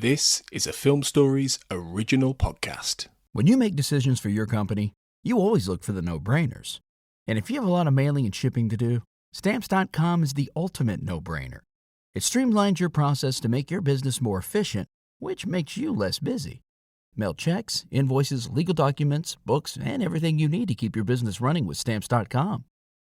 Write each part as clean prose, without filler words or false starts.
This is a Film Stories original podcast. When you make decisions for your company, you always look for the no-brainers. And if you have a lot of mailing and shipping to do, Stamps.com is the ultimate no-brainer. It streamlines your process to make your business more efficient, which makes you less busy. Mail checks, invoices, legal documents, books, and everything you need to keep your business running with Stamps.com.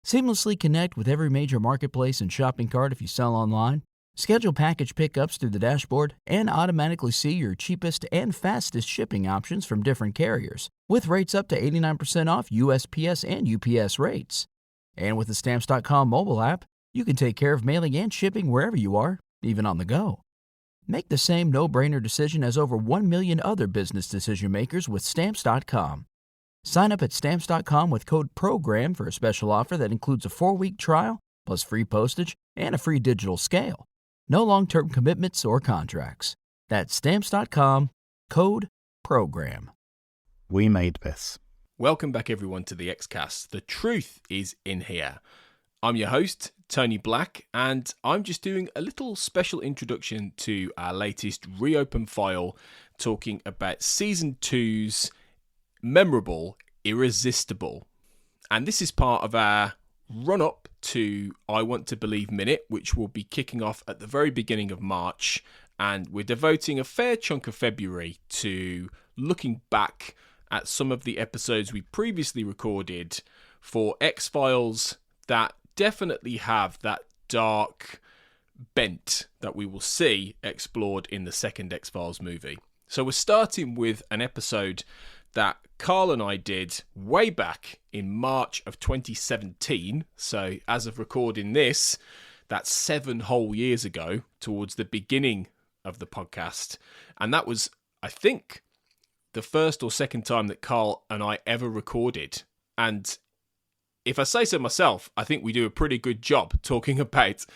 Seamlessly connect with every major marketplace and shopping cart if you sell online. Schedule package pickups through the dashboard and automatically see your cheapest and fastest shipping options from different carriers, with rates up to 89% off USPS and UPS rates. And with the Stamps.com mobile app, you can take care of mailing and shipping wherever you are, even on the go. Make the same no-brainer decision as over 1 million other business decision makers with Stamps.com. Sign up at Stamps.com with code PROGRAM for a special offer that includes a 4-week trial, plus free postage and a free digital scale. No long-term commitments or contracts. That's Stamps.com, code PROGRAM. We made this. Welcome back everyone to the Xcast. The truth is in here. I'm your host, Tony Black, and I'm just doing a little special introduction to our latest reopen file talking about Season 2's memorable Irresistible. And this is part of our run-up to I Want to Believe Minute, which will be kicking off at the very beginning of March, and we're devoting a fair chunk of February to looking back at some of the episodes we previously recorded for X-Files that definitely have that dark bent that we will see explored in the second X-Files movie. So we're starting with an episode that Carl and I did way back in March of 2017. So as of recording this, that's 7 whole years ago, towards the beginning of the podcast. And that was, I think, the first or second time that Carl and I ever recorded. And if I say so myself, I think we do a pretty good job talking about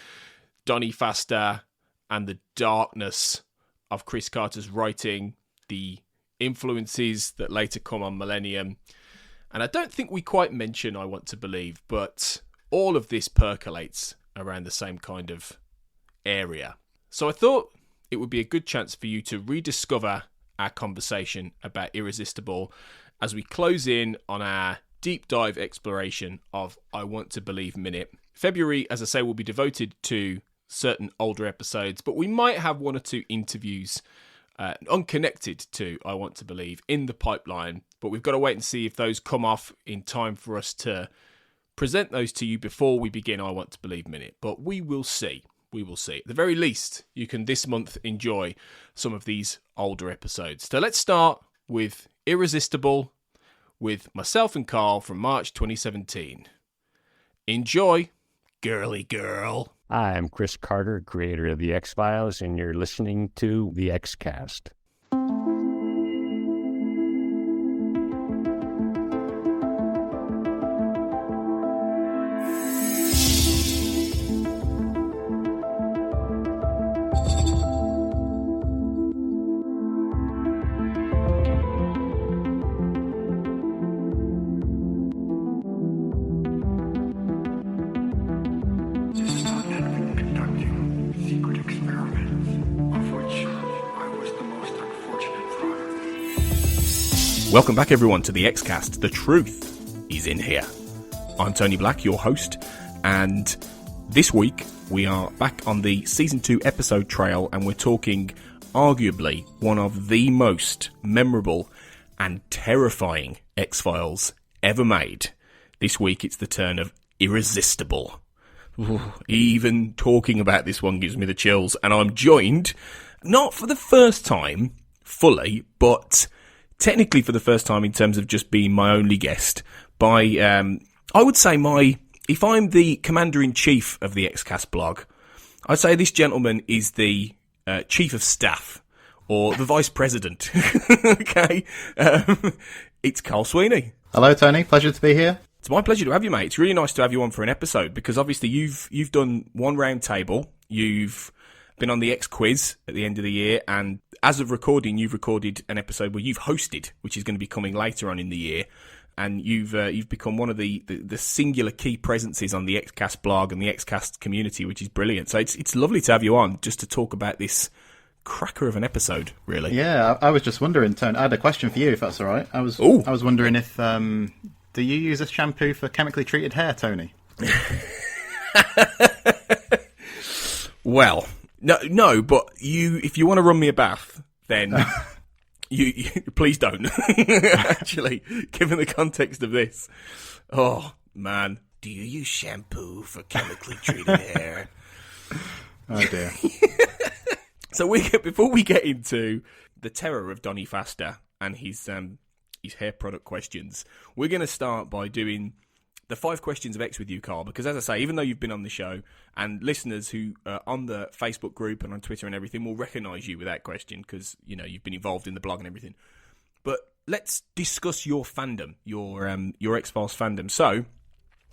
Donnie Pfaster and the darkness of Chris Carter's writing, the influences that later come on Millennium. And I don't think we quite mention I Want to Believe, but all of this percolates around the same kind of area. So I thought it would be a good chance for you to rediscover our conversation about Irresistible as we close in on our deep dive exploration of I Want to Believe Minute. February, as I say, will be devoted to certain older episodes, but we might have 1 or 2 interviews unconnected to I Want to Believe in the pipeline, but we've got to wait and see if those come off in time for us to present those to you before we begin I Want to Believe Minute. But we will see. We will see. At the very least, you can this month enjoy some of these older episodes. So let's start with Irresistible with myself and Carl from March 2017. Enjoy, girly girl. I'm Chris Carter, creator of The X-Files, and you're listening to The Xcast. Welcome back everyone to the Xcast. The truth is in here. I'm Tony Black, your host, and this week we are back on the Season 2 episode trail, and we're talking arguably one of the most memorable and terrifying X-Files ever made. This week it's the turn of Irresistible. Ooh, even talking about this one gives me the chills, and I'm joined, not for the first time fully, but technically for the first time in terms of just being my only guest, by, I would say if I'm the commander-in-chief of the Xcast blog, I'd say this gentleman is the chief of staff, or the vice president. Okay? It's Carl Sweeney. Hello, Tony. Pleasure to be here. It's my pleasure to have you, mate. It's really nice to have you on for an episode, because obviously you've done one round table, you've been on the X quiz at the end of the year, and as of recording, you've recorded an episode where you've hosted, which is going to be coming later on in the year, and you've become one of the singular key presences on the Xcast blog and the Xcast community, which is brilliant. So it's lovely to have you on just to talk about this cracker of an episode, really. Yeah, I was just wondering, Tone. I had a question for you, if that's all right. I was wondering if do you use a shampoo for chemically treated hair, Tony? Well, no, but if you want to run me a bath, then you please don't. Actually, given the context of this, oh man, do you use shampoo for chemically treated hair? Oh dear. So before we get into the terror of Donny Faster and his hair product questions, we're going to start by doing the 5 questions of X with you, Carl, because as I say, even though you've been on the show, and listeners who are on the Facebook group and on Twitter and everything will recognise you with that question because, you know, you've been involved in the blog and everything. But let's discuss your fandom, your X-Files fandom. So,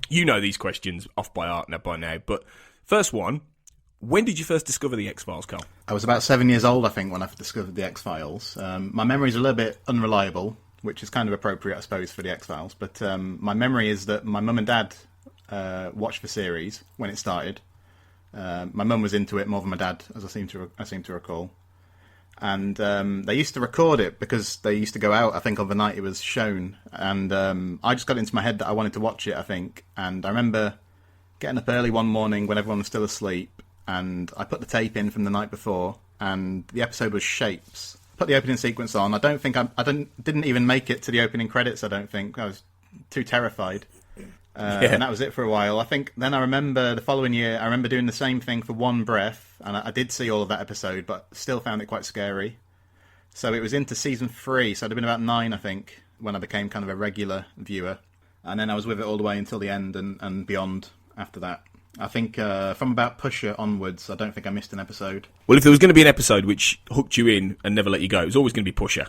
you know these questions off by heart by now, but first one, when did you first discover the X-Files, Carl? I was about 7 years old, I think, when I discovered the X-Files. My memory's a little bit unreliable, which is kind of appropriate, I suppose, for the X-Files. But my memory is that my mum and dad watched the series when it started. My mum was into it more than my dad, as I seem to recall. And they used to record it because they used to go out, I think, on the night it was shown. And I just got into my head that I wanted to watch it, I think. And I remember getting up early one morning when everyone was still asleep, and I put the tape in from the night before, and the episode was Shapes. Put the opening sequence on. I don't think I didn't even make it to the opening credits. I don't think I was too terrified, and that was it for a while. I think then I remember the following year. I remember doing the same thing for One Breath, and I did see all of that episode, but still found it quite scary. So it was into season 3. So I'd have been about 9, I think, when I became kind of a regular viewer, and then I was with it all the way until the end and beyond after that. I think from about Pusher onwards, I don't think I missed an episode. Well, if there was going to be an episode which hooked you in and never let you go, it was always going to be Pusher,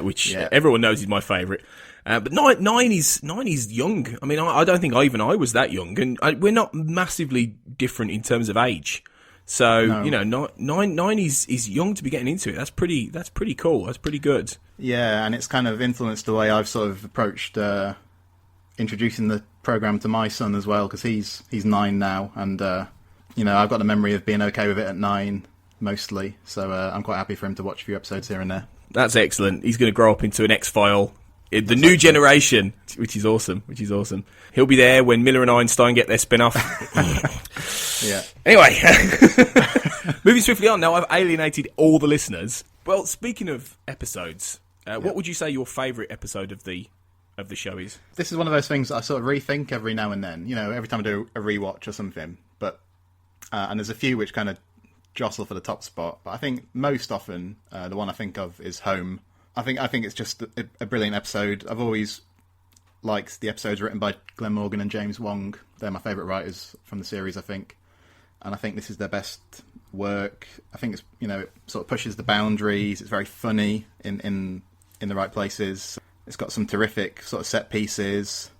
which everyone knows is my favourite. But nine is young. I mean, I don't think even I was that young, and we're not massively different in terms of age. So no. You know, nine is young to be getting into it. That's pretty cool. That's pretty good. Yeah, and it's kind of influenced the way I've sort of approached introducing the program to my son as well, because he's 9 now, and you know, I've got the memory of being okay with it at 9 mostly, so I'm quite happy for him to watch a few episodes here and there. That's excellent. He's going to grow up into an X-File, the new generation, which is awesome. He'll be there when Miller and Einstein get their spin-off. Yeah. Anyway, moving swiftly on now. I've alienated all the listeners. Well, speaking of episodes, what would you say your favourite episode of the show is? This is one of those things that I sort of rethink every now and then, you know, every time I do a rewatch or something, but and there's a few which kind of jostle for the top spot, but I think most often the one I think of is Home. I think it's just a brilliant episode. I've always liked the episodes written by Glenn Morgan and James Wong. They're my favourite writers from the series, I think, and I think this is their best work. I think it's, you know, it sort of pushes the boundaries. It's very funny in the right places. It's got some terrific sort of set pieces,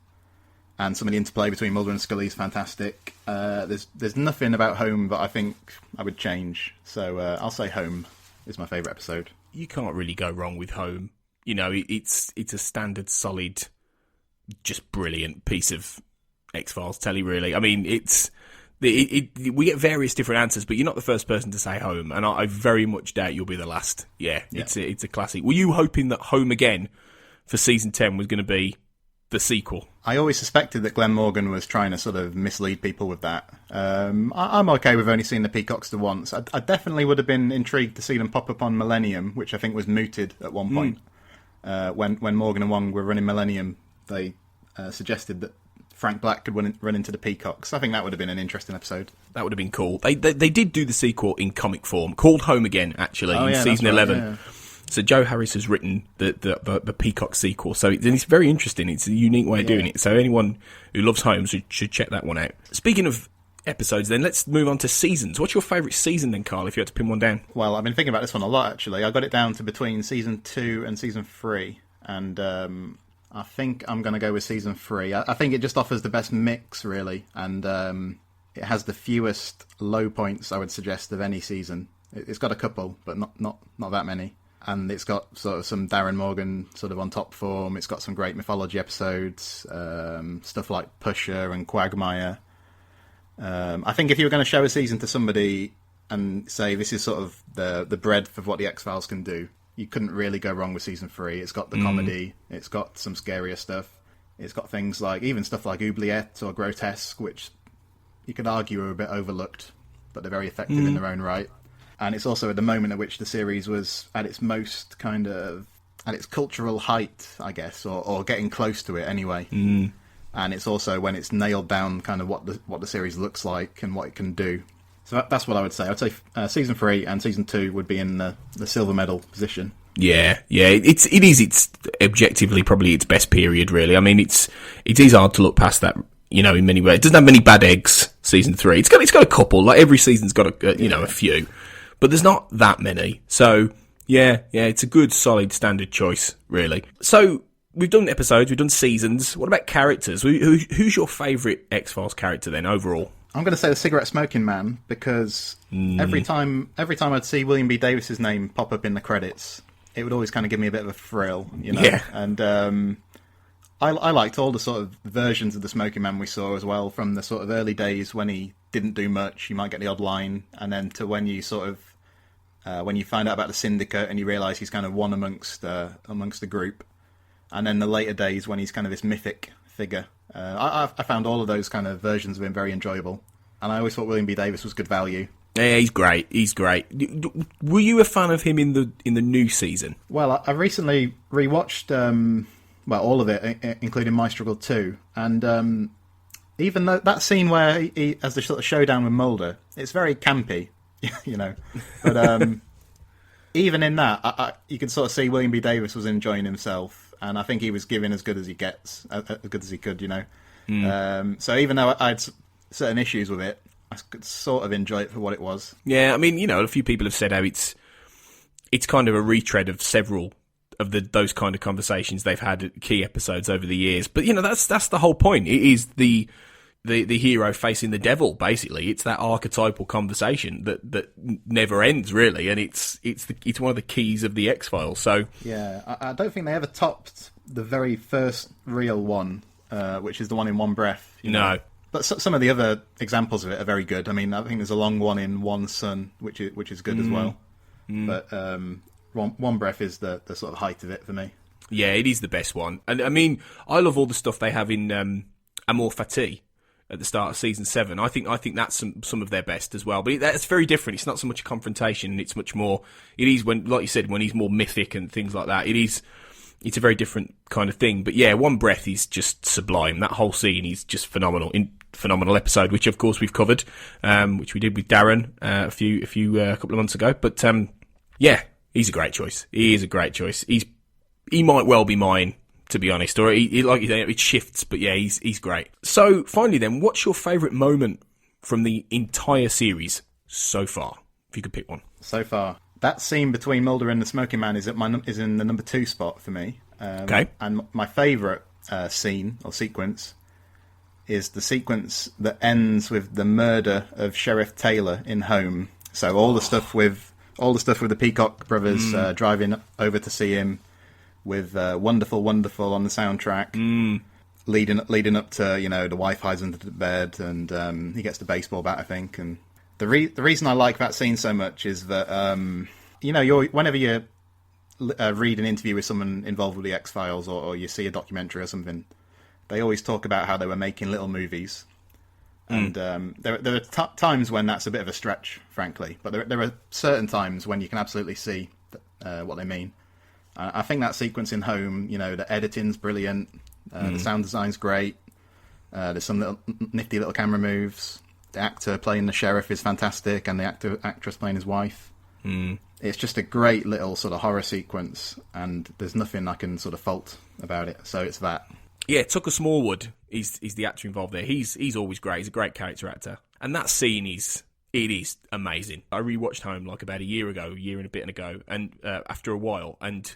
and some of the interplay between Mulder and Scully is fantastic. There's nothing about Home that I think I would change, so I'll say Home is my favourite episode. You can't really go wrong with Home. You know, it's a standard, solid, just brilliant piece of X-Files telly, really. I mean, we get various different answers, but you're not the first person to say Home, and I very much doubt you'll be the last. Yeah. It's a classic. Were you hoping that Home Again for season 10 was going to be the sequel? I always suspected that Glenn Morgan was trying to sort of mislead people with that. I'm okay with only seeing the Peacocks the once. I definitely would have been intrigued to see them pop up on Millennium, which I think was mooted at one point. When Morgan and Wong were running Millennium, they suggested that Frank Black could run into the Peacocks. I think that would have been an interesting episode. That would have been cool. They did do the sequel in comic form, called Home Again, actually, in season 11. Yeah. So Joe Harris has written the Peacock sequel. So it's very interesting. It's a unique way of doing it. So anyone who loves Home should check that one out. Speaking of episodes, then let's move on to seasons. What's your favourite season then, Carl, if you had to pin one down? Well, I've been thinking about this one a lot, actually. I got it down to between season 2 and season 3. And I think I'm going to go with season 3. I think it just offers the best mix, really. And it has the fewest low points, I would suggest, of any season. It's got a couple, but not that many. And it's got sort of some Darren Morgan sort of on top form. It's got some great mythology episodes, stuff like Pusher and Quagmire. I think if you were going to show a season to somebody and say this is sort of the breadth of what the X-Files can do, you couldn't really go wrong with season 3. It's got the comedy, it's got some scarier stuff, it's got things like, even stuff like oubliette or grotesque, which you could argue are a bit overlooked, but they're very effective in their own right. And it's also at the moment at which the series was at its most kind of, at its cultural height, I guess, or getting close to it anyway. And it's also when it's nailed down kind of what the series looks like and what it can do. So that's what I would say. I would say season 3 and season 2 would be in the silver medal position. Yeah. It's objectively probably its best period, really. I mean, it is hard to look past that, you know, in many ways. It doesn't have many bad eggs, season 3. It's got a couple. Like, every season's got a few. But there's not that many. So, yeah, it's a good, solid, standard choice, really. So, we've done episodes, we've done seasons. What about characters? Who's your favourite X-Files character, then, overall? I'm going to say the cigarette smoking man, because every time I'd see William B. Davis's name pop up in the credits, it would always kind of give me a bit of a thrill, you know? Yeah. And I liked all the sort of versions of the smoking man we saw as well, from the sort of early days when he didn't do much, you might get the odd line, and then to when you sort of when you find out about the syndicate and you realise he's kind of one amongst the group, and then the later days when he's kind of this mythic figure. I found all of those kind of versions of him very enjoyable, and I always thought William B. Davis was good value. Yeah, he's great. Were you a fan of him in the new season? Well, I recently rewatched all of it, including My Struggle 2, and even though that scene where he has the sort of showdown with Mulder, it's very campy, you know. But even in that, you could sort of see William B. Davis was enjoying himself, and I think he was giving as good as he gets, as good as he could, you know. So even though I had certain issues with it, I could sort of enjoy it for what it was. Yeah, I mean, you know, a few people have said how it's kind of a retread of several of those kind of conversations they've had at key episodes over the years. But, you know, that's the whole point. It is the hero facing the devil, basically. It's that archetypal conversation that never ends, really, and it's one of the keys of the X-Files. So yeah, I don't think they ever topped the very first real one, which is the one in One Breath. You know? No. But some of the other examples of it are very good. I mean, I think there's a long one in One Sun, which is good as well. But One Breath is the sort of height of it for me. Yeah, it is the best one. And I mean, I love all the stuff they have in Amour Fati at the start of season 7. I think that's some of their best as well. But that's very different. It's not so much a confrontation. It's much more. It is when, like you said, when he's more mythic and things like that. It's a very different kind of thing. But yeah, One Breath is just sublime. That whole scene is just phenomenal. Phenomenal episode, which of course we've covered, which we did with Darren a couple of months ago. But yeah, he's a great choice. He is a great choice. He might well be mine, to be honest. Or he like you say, it shifts, but yeah, he's great. So finally, then, what's your favourite moment from the entire series so far? If you could pick one. So far, that scene between Mulder and the Smoking Man is in the number 2 spot for me. Okay. And my favourite scene or sequence is the sequence that ends with the murder of Sheriff Taylor in Home. So all the stuff with the Peacock brothers driving over to see him, with Wonderful Wonderful on the soundtrack, leading up to, you know, the wife hides under the bed and he gets the baseball bat, I think. And the reason I like that scene so much is that you know, whenever you read an interview with someone involved with the X-Files or you see a documentary or something, they always talk about how they were making little movies. And there are times when that's a bit of a stretch, frankly. But there are certain times when you can absolutely see what they mean. I think that sequence in Home, you know, the editing's brilliant. The sound design's great. There's some nifty little camera moves. The actor playing the sheriff is fantastic, and the actress playing his wife. It's just a great little sort of horror sequence, and there's nothing I can sort of fault about it. So it's that. Yeah, Tucker Smallwood is the actor involved there. He's always great. He's a great character actor. And that scene is amazing. I rewatched Home like about a year and a bit ago, and after a while, and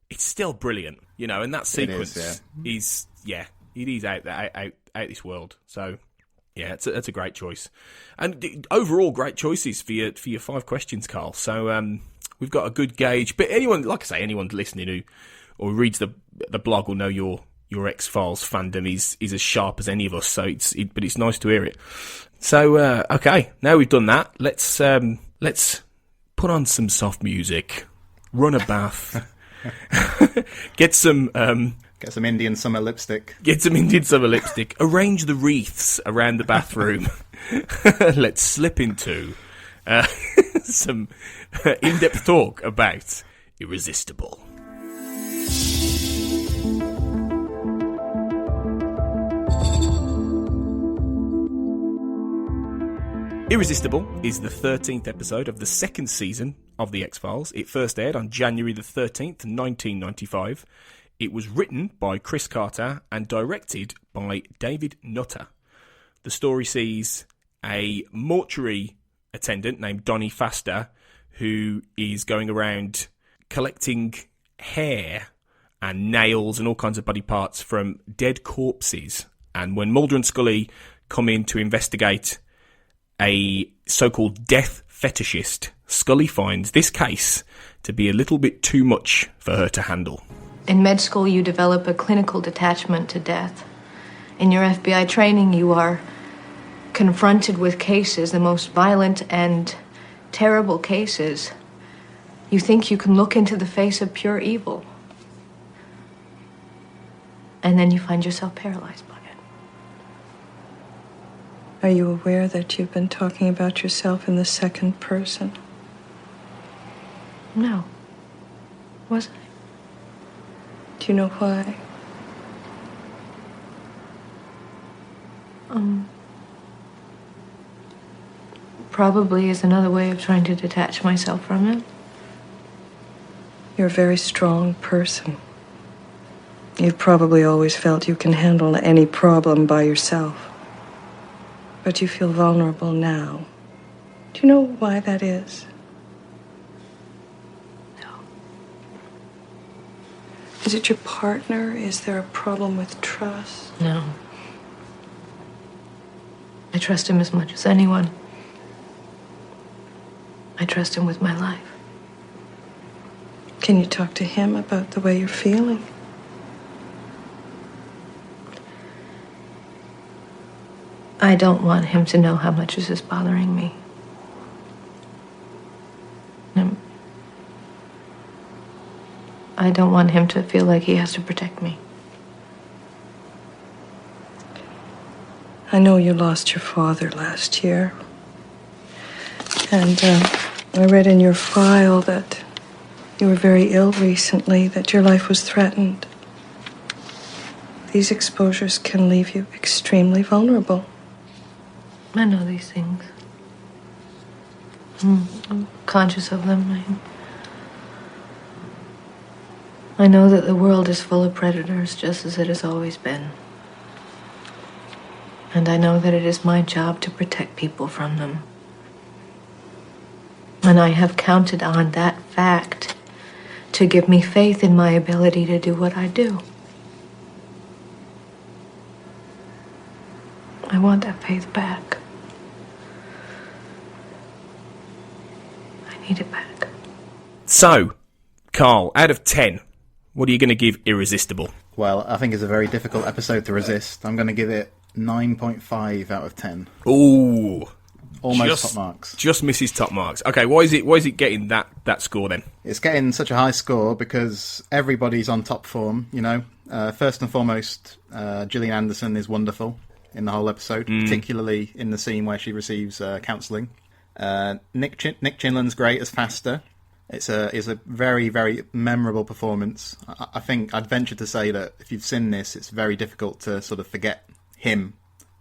it's still brilliant, you know. And that sequence is out this world. So yeah, that's a great choice, and overall great choices for your 5 questions, Carl. So we've got a good gauge. But anyone, like I say, anyone listening who reads the blog will know your your X-Files fandom is as sharp as any of us, so but it's nice to hear it. So, okay, now we've done that, let's put on some soft music, run a bath, get some Indian summer lipstick. Arrange the wreaths around the bathroom. Let's slip into some in-depth talk about Irresistible. Irresistible is the 13th episode of the second season of The X-Files. It first aired on January the 13th, 1995. It was written by Chris Carter and directed by David Nutter. The story sees a mortuary attendant named Donnie Faster, who is going around collecting hair and nails and all kinds of body parts from dead corpses. And when Mulder and Scully come in to investigate a so-called death fetishist, Scully finds this case to be a little bit too much for her to handle. In med school, you develop a clinical detachment to death. In your FBI training, you are confronted with cases, the most violent and terrible cases. You think you can look into the face of pure evil. And then you find yourself paralyzed by it. Are you aware that you've been talking about yourself in the second person? No. Was I? Do you know why? Probably is another way of trying to detach myself from it. You're a very strong person. You've probably always felt you can handle any problem by yourself. But you feel vulnerable now. Do you know why that is? No. Is it your partner? Is there a problem with trust? No. I trust him as much as anyone. I trust him with my life. Can you talk to him about the way you're feeling? I don't want him to know how much this is bothering me. I don't want him to feel like he has to protect me. I know you lost your father last year. And I read in your file that you were very ill recently, that your life was threatened. These exposures can leave you extremely vulnerable. I know these things. I'm conscious of them. I know that the world is full of predators, just as it has always been. And I know that it is my job to protect people from them. And I have counted on that fact to give me faith in my ability to do what I do. I want that faith back. I need it back. So, Carl, out of 10, what are you going to give Irresistible? Well, I think it's a very difficult episode to resist. I'm going to give it 9.5 out of 10. Ooh. Almost top marks. Just misses top marks. Okay, why is it getting that score then? It's getting such a high score because everybody's on top form, you know. First and foremost, Gillian Anderson is wonderful in the whole episode, particularly in the scene where she receives counselling. Nick Chinlan's great as Faster. It's a very, very memorable performance. I think I'd venture to say that if you've seen this, it's very difficult to sort of forget him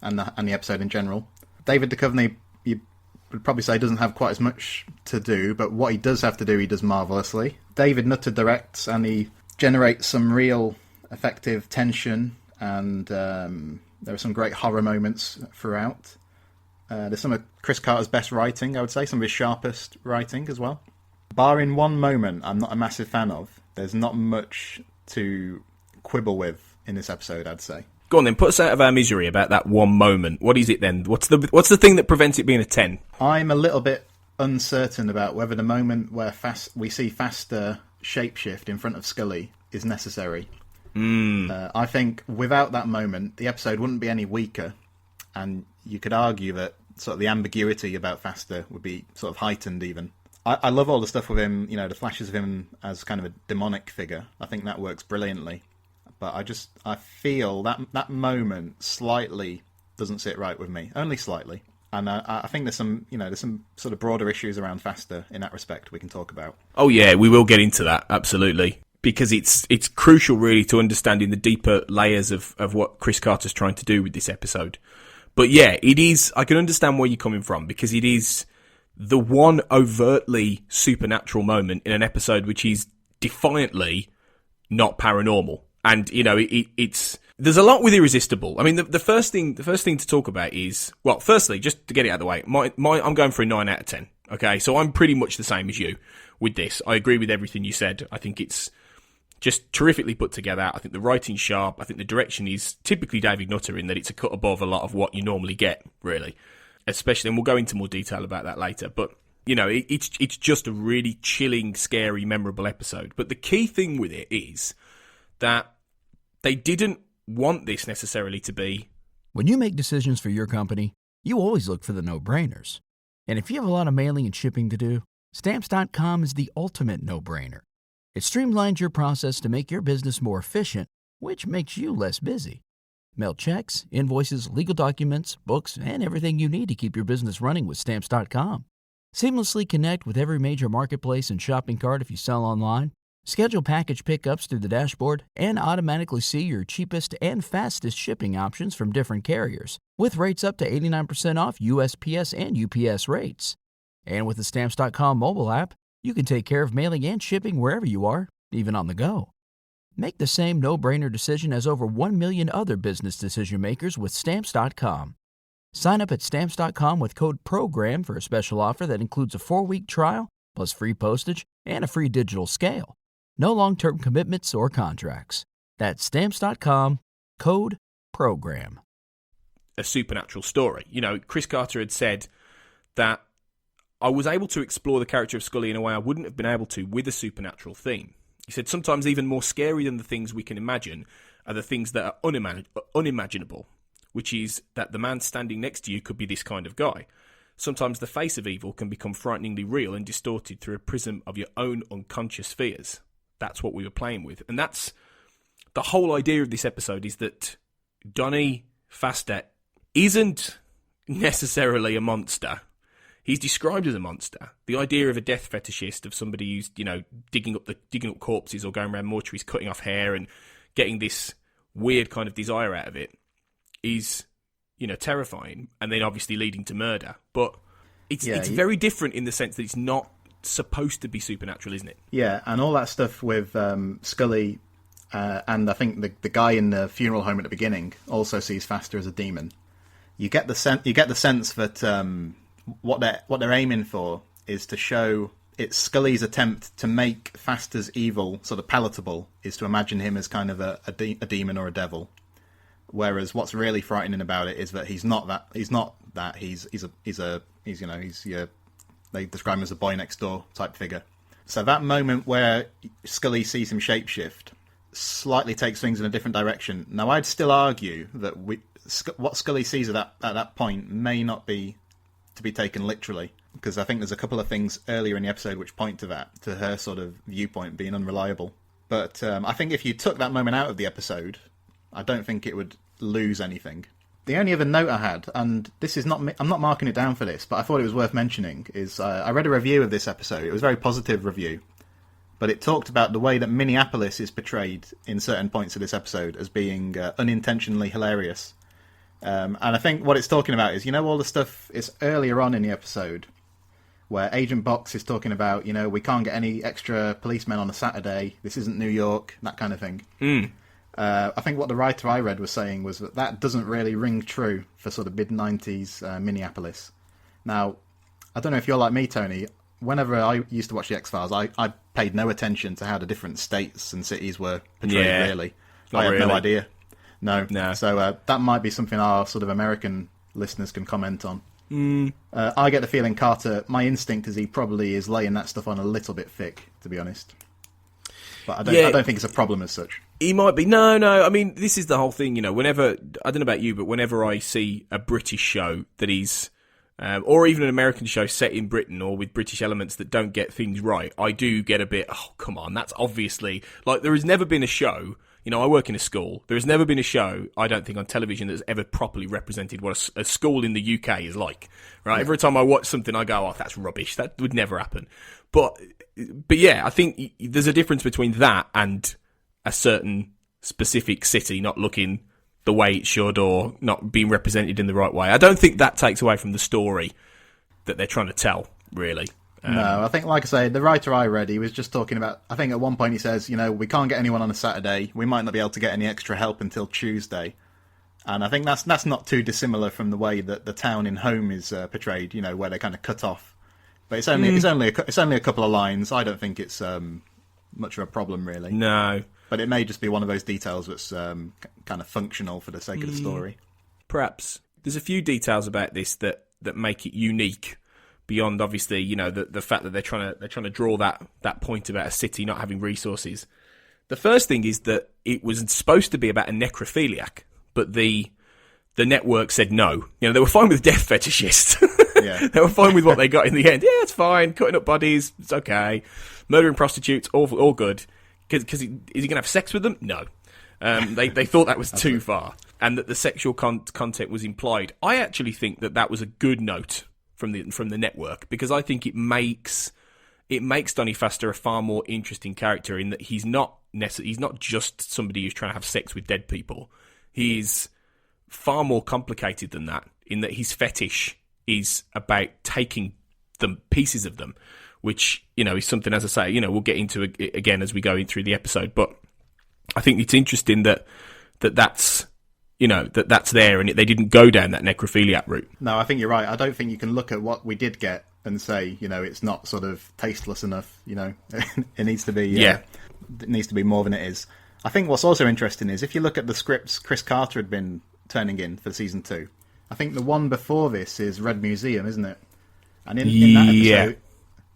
and the episode in general. David Duchovny, you would probably say, doesn't have quite as much to do, but what he does have to do, he does marvellously. David Nutter directs, and he generates some real effective tension, and there are some great horror moments throughout. There's some of Chris Carter's best writing, I would say, some of his sharpest writing as well. Barring one moment I'm not a massive fan of, there's not much to quibble with in this episode, I'd say. Go on then, put us out of our misery about that one moment. What is it then? What's the thing that prevents it being a 10? I'm a little bit uncertain about whether the moment where we see Faster shapeshift in front of Scully is necessary. I think without that moment, the episode wouldn't be any weaker, and you could argue that sort of the ambiguity about Faster would be sort of heightened even. I love all the stuff with him, the flashes of him as kind of a demonic figure. I think that works brilliantly. But I feel that moment slightly doesn't sit right with me, only slightly. And I think there's some sort of broader issues around Faster in that respect we can talk about. Oh yeah, we will get into that, absolutely. Because it's crucial really to understanding the deeper layers of what Chris Carter's trying to do with this episode. But yeah, it is, I can understand where you're coming from, because it is the one overtly supernatural moment in an episode which is defiantly not paranormal. And, it's there's a lot with Irresistible. I mean, the first thing to talk about is, well, firstly, just to get it out of the way, I'm going for a 9 out of 10. Okay, so I'm pretty much the same as you with this. I agree with everything you said. I think it's just terrifically put together. I think the writing's sharp. I think the direction is typically David Nutter in that it's a cut above a lot of what you normally get, really. Especially, and we'll go into more detail about that later. But, it's just a really chilling, scary, memorable episode. But the key thing with it is that they didn't want this necessarily to be. When you make decisions for your company, you always look for the no-brainers. And if you have a lot of mailing and shipping to do, Stamps.com is the ultimate no-brainer. It streamlines your process to make your business more efficient, which makes you less busy. Mail checks, invoices, legal documents, books, and everything you need to keep your business running with Stamps.com. Seamlessly connect with every major marketplace and shopping cart if you sell online. Schedule package pickups through the dashboard and automatically see your cheapest and fastest shipping options from different carriers, with rates up to 89% off USPS and UPS rates. And with the Stamps.com mobile app, you can take care of mailing and shipping wherever you are, even on the go. Make the same no-brainer decision as over 1 million other business decision makers with Stamps.com. Sign up at Stamps.com with code PROGRAM for a special offer that includes a 4-week trial, plus free postage and a free digital scale. No long-term commitments or contracts. That's Stamps.com, code PROGRAM. A supernatural story. Chris Carter had said that I was able to explore the character of Scully in a way I wouldn't have been able to with a supernatural theme. He said sometimes even more scary than the things we can imagine are the things that are unimaginable, which is that the man standing next to you could be this kind of guy. Sometimes the face of evil can become frighteningly real and distorted through a prism of your own unconscious fears. That's what we were playing with. And that's the whole idea of this episode, is that Donny Faster isn't necessarily a monster. He's described as a monster. The idea of a death fetishist, of somebody who's, digging up corpses or going around mortuaries, cutting off hair and getting this weird kind of desire out of it, is, terrifying, and then obviously leading to murder. But it's very different in the sense that it's not supposed to be supernatural, isn't it? Yeah, and all that stuff with Scully, and I think the guy in the funeral home at the beginning also sees Faster as a demon. You get the sense that what they're aiming for is to show it's Scully's attempt to make Faster's evil sort of palatable, is to imagine him as kind of a demon or a devil. Whereas what's really frightening about it is that he's not that. They describe him as a boy next door type figure. So that moment where Scully sees him shapeshift slightly takes things in a different direction. Now, I'd still argue that what Scully sees at that point may not be to be taken literally, because I think there's a couple of things earlier in the episode which point to that, to her sort of viewpoint being unreliable. But I think if you took that moment out of the episode, I don't think it would lose anything. The only other note I had, and this is not, I'm not marking it down for this, but I thought it was worth mentioning, is I read a review of this episode. It was a very positive review, but it talked about the way that Minneapolis is portrayed in certain points of this episode as being unintentionally hilarious. And I think what it's talking about is, all the stuff is earlier on in the episode where Agent Box is talking about, we can't get any extra policemen on a Saturday, this isn't New York, that kind of thing. I think what the writer I read was saying was that doesn't really ring true for sort of mid-90s Minneapolis. Now, I don't know if you're like me, Tony. Whenever I used to watch The X-Files, I paid no attention to how the different states and cities were portrayed, really. I had no idea. No. So that might be something our sort of American listeners can comment on. I get the feeling Carter, my instinct is he probably is laying that stuff on a little bit thick, to be honest. But I don't think it's a problem as such. He might be. No. I mean, this is the whole thing, whenever, I don't know about you, but whenever I see a British show that is, or even an American show set in Britain or with British elements that don't get things right, I do get a bit, oh, come on, that's obviously, like, there has never been a show, I work in a school, there has never been a show, I don't think, on television that's ever properly represented what a school in the UK is like, right? Yeah. Every time I watch something, I go, oh, that's rubbish, that would never happen. But yeah, I think there's a difference between that and a certain specific city not looking the way it should or not being represented in the right way. I don't think that takes away from the story that they're trying to tell, really. No, I think, like I say, the writer I read, he was just talking about, I think at one point he says, we can't get anyone on a Saturday, we might not be able to get any extra help until Tuesday. And I think that's not too dissimilar from the way that the town in Home is portrayed, where they're kind of cut off. But it's only a couple of lines. I don't think it's much of a problem, really. No. But it may just be one of those details that's kind of functional for the sake of the story. Perhaps. There's a few details about this that make it unique beyond, obviously, the fact that they're trying to draw that point about a city not having resources. The first thing is that it was supposed to be about a necrophiliac, but the network said no. They were fine with death fetishists. Yeah. They were fine with what they got in the end. Yeah, it's fine. Cutting up bodies, it's okay. Murdering prostitutes, all good. Because is he going to have sex with them? No. They thought that was too far, and that the sexual content was implied. I actually think that was a good note from the network, because I think it makes Donny Faster a far more interesting character in that he's not just somebody who's trying to have sex with dead people. He's far more complicated than that, in that his fetish is about taking the pieces of them, which, is something, as I say, we'll get into it again as we go in through the episode. But I think it's interesting that's there, and they didn't go down that necrophiliac route. No, I think you're right. I don't think you can look at what we did get and say, it's not sort of tasteless enough. It needs to be, it needs to be more than it is. I think what's also interesting is if you look at the scripts Chris Carter had been turning in for season 2, I think the one before this is Red Museum, isn't it? And in that episode.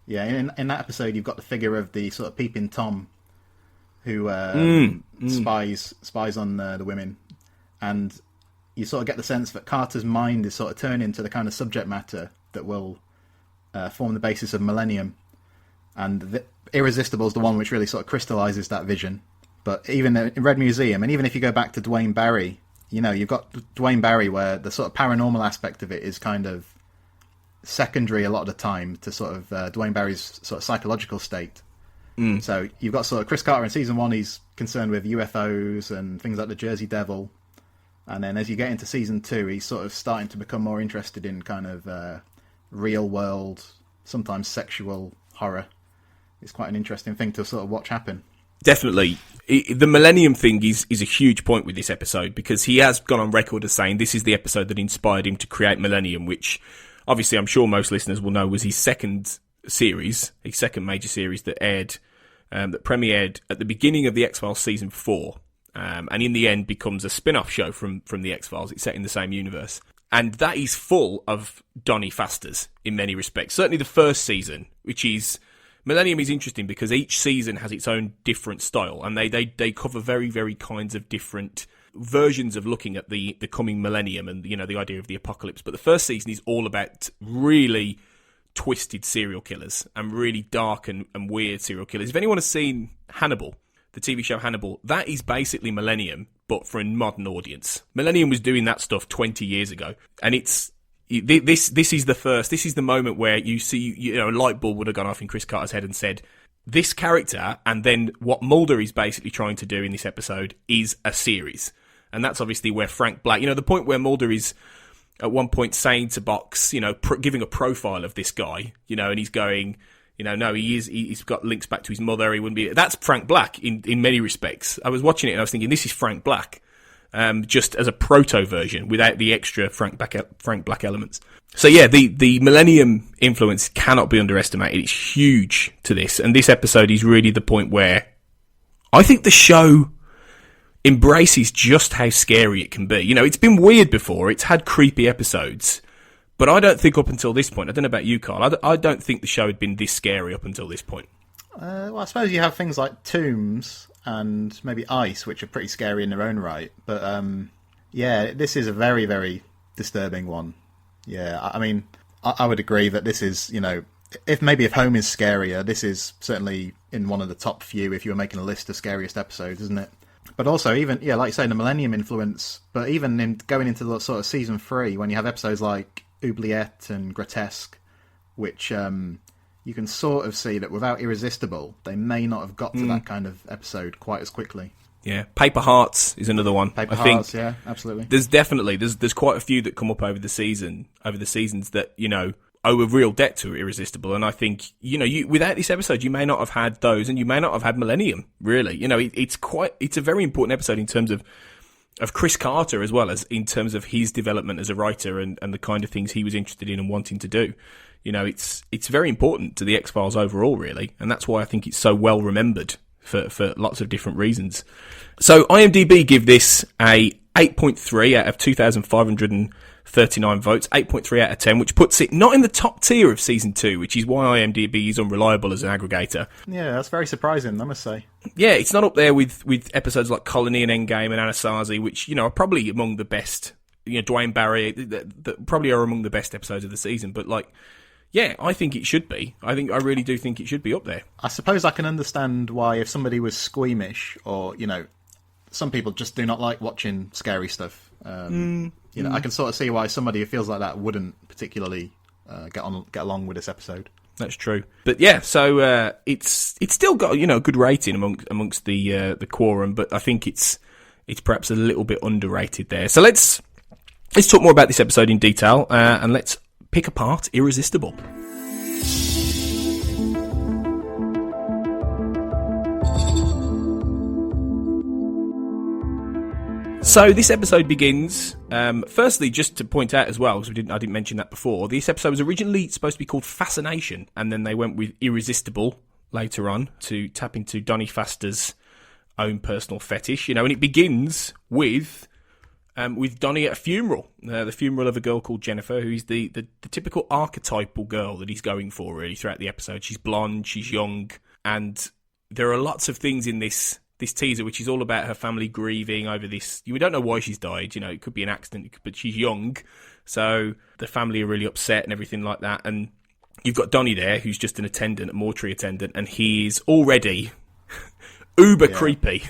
Yeah, in that episode, you've got the figure of the sort of peeping Tom, who spies on the women, and you sort of get the sense that Carter's mind is sort of turning to the kind of subject matter that will form the basis of Millennium, and Irresistible is the one which really sort of crystallises that vision. But even in Red Museum, and even if you go back to Dwayne Barry, you've got Dwayne Barry, where the sort of paranormal aspect of it is kind of secondary a lot of the time to sort of Dwayne Barry's sort of psychological state. So you've got sort of Chris Carter in season 1, he's concerned with UFOs and things like the Jersey Devil, and then as you get into season 2, he's sort of starting to become more interested in kind of real world, sometimes sexual horror. It's quite an interesting thing to sort of watch happen. Definitely. The Millennium thing is a huge point with this episode, because he has gone on record as saying this is the episode that inspired him to create Millennium, which obviously I'm sure most listeners will know was his second major series that aired, that premiered at the beginning of the X-Files season 4, and in the end becomes a spin-off show from the X-Files. It's set in the same universe. And that is full of Donny Fasters in many respects. Certainly the first season, which is... Millennium is interesting because each season has its own different style, and they cover very, very kinds of different versions of looking at the coming millennium and, the idea of the apocalypse. But the first season is all about really twisted serial killers and really dark and weird serial killers. If anyone has seen Hannibal, the TV show Hannibal, that is basically Millennium, but for a modern audience. Millennium was doing that stuff 20 years ago, and it's... This is the moment where you see, a light bulb would have gone off in Chris Carter's head and said, this character, and then what Mulder is basically trying to do in this episode is a series. And that's obviously where Frank Black, the point where Mulder is at one point saying to Box, giving a profile of this guy, and he's going, no, he's got links back to his mother, he wouldn't be, that's Frank Black in many respects. I was watching it and I was thinking, this is Frank Black. Just as a proto version without the extra Frank Black elements. So yeah, the Millennium influence cannot be underestimated. It's huge to this, and this episode is really the point where I think the show embraces just how scary it can be. It's been weird before, it's had creepy episodes, but I don't think up until this point, I don't know about you, Carl, I don't think the show had been this scary up until this point. Well, I suppose you have things like tombs and maybe ice, which are pretty scary in their own right. But yeah, this is a very, very disturbing one. Yeah, I mean, I would agree that this is, if home is scarier, this is certainly in one of the top few if you were making a list of scariest episodes, isn't it? But also, even, like you say, the Millennium influence, but even in going into the sort of season 3, when you have episodes like Oubliette and Grotesque, which you can sort of see that without Irresistible, they may not have got to that kind of episode quite as quickly. Yeah, Paper Hearts is another one. Paper Hearts, yeah, absolutely. There's quite a few that come up over the seasons that, owe a real debt to Irresistible, and I think, you without this episode, you may not have had those, and you may not have had Millennium, really. It's a very important episode in terms of Chris Carter, as well as in terms of his development as a writer and the kind of things he was interested in and wanting to do. It's very important to the X-Files overall, really, and that's why I think it's so well remembered for lots of different reasons. So IMDb give this a 8.3 out of 2,539 votes, 8.3 out of 10, which puts it not in the top tier of season 2, which is why IMDb is unreliable as an aggregator. Yeah, that's very surprising, I must say. Yeah, it's not up there with episodes like Colony and Endgame and Anasazi, which, are probably among the best, Dwayne Barry, that probably are among the best episodes of the season, but yeah, I think it should be. I really do think it should be up there. I suppose I can understand why if somebody was squeamish or, some people just do not like watching scary stuff. I can sort of see why somebody who feels like that wouldn't particularly get along with this episode. That's true. But yeah, so it's still got, a good rating amongst the quorum, but I think it's perhaps a little bit underrated there. So let's talk more about this episode in detail, and let's pick apart Irresistible. So this episode begins, firstly, just to point out as well, because I didn't mention that before, this episode was originally supposed to be called Fascination, and then they went with Irresistible later on to tap into Donny Faster's own personal fetish, and it begins with Donny at a funeral, the funeral of a girl called Jennifer, who's the typical archetypal girl that he's going for really throughout the episode. She's blonde, she's young, and there are lots of things in this teaser which is all about her family grieving over this. We don't know why she's died, it could be an accident, but she's young, so the family are really upset and everything like that. And you've got Donny there, who's just an attendant, a mortuary attendant, and he's already uber creepy,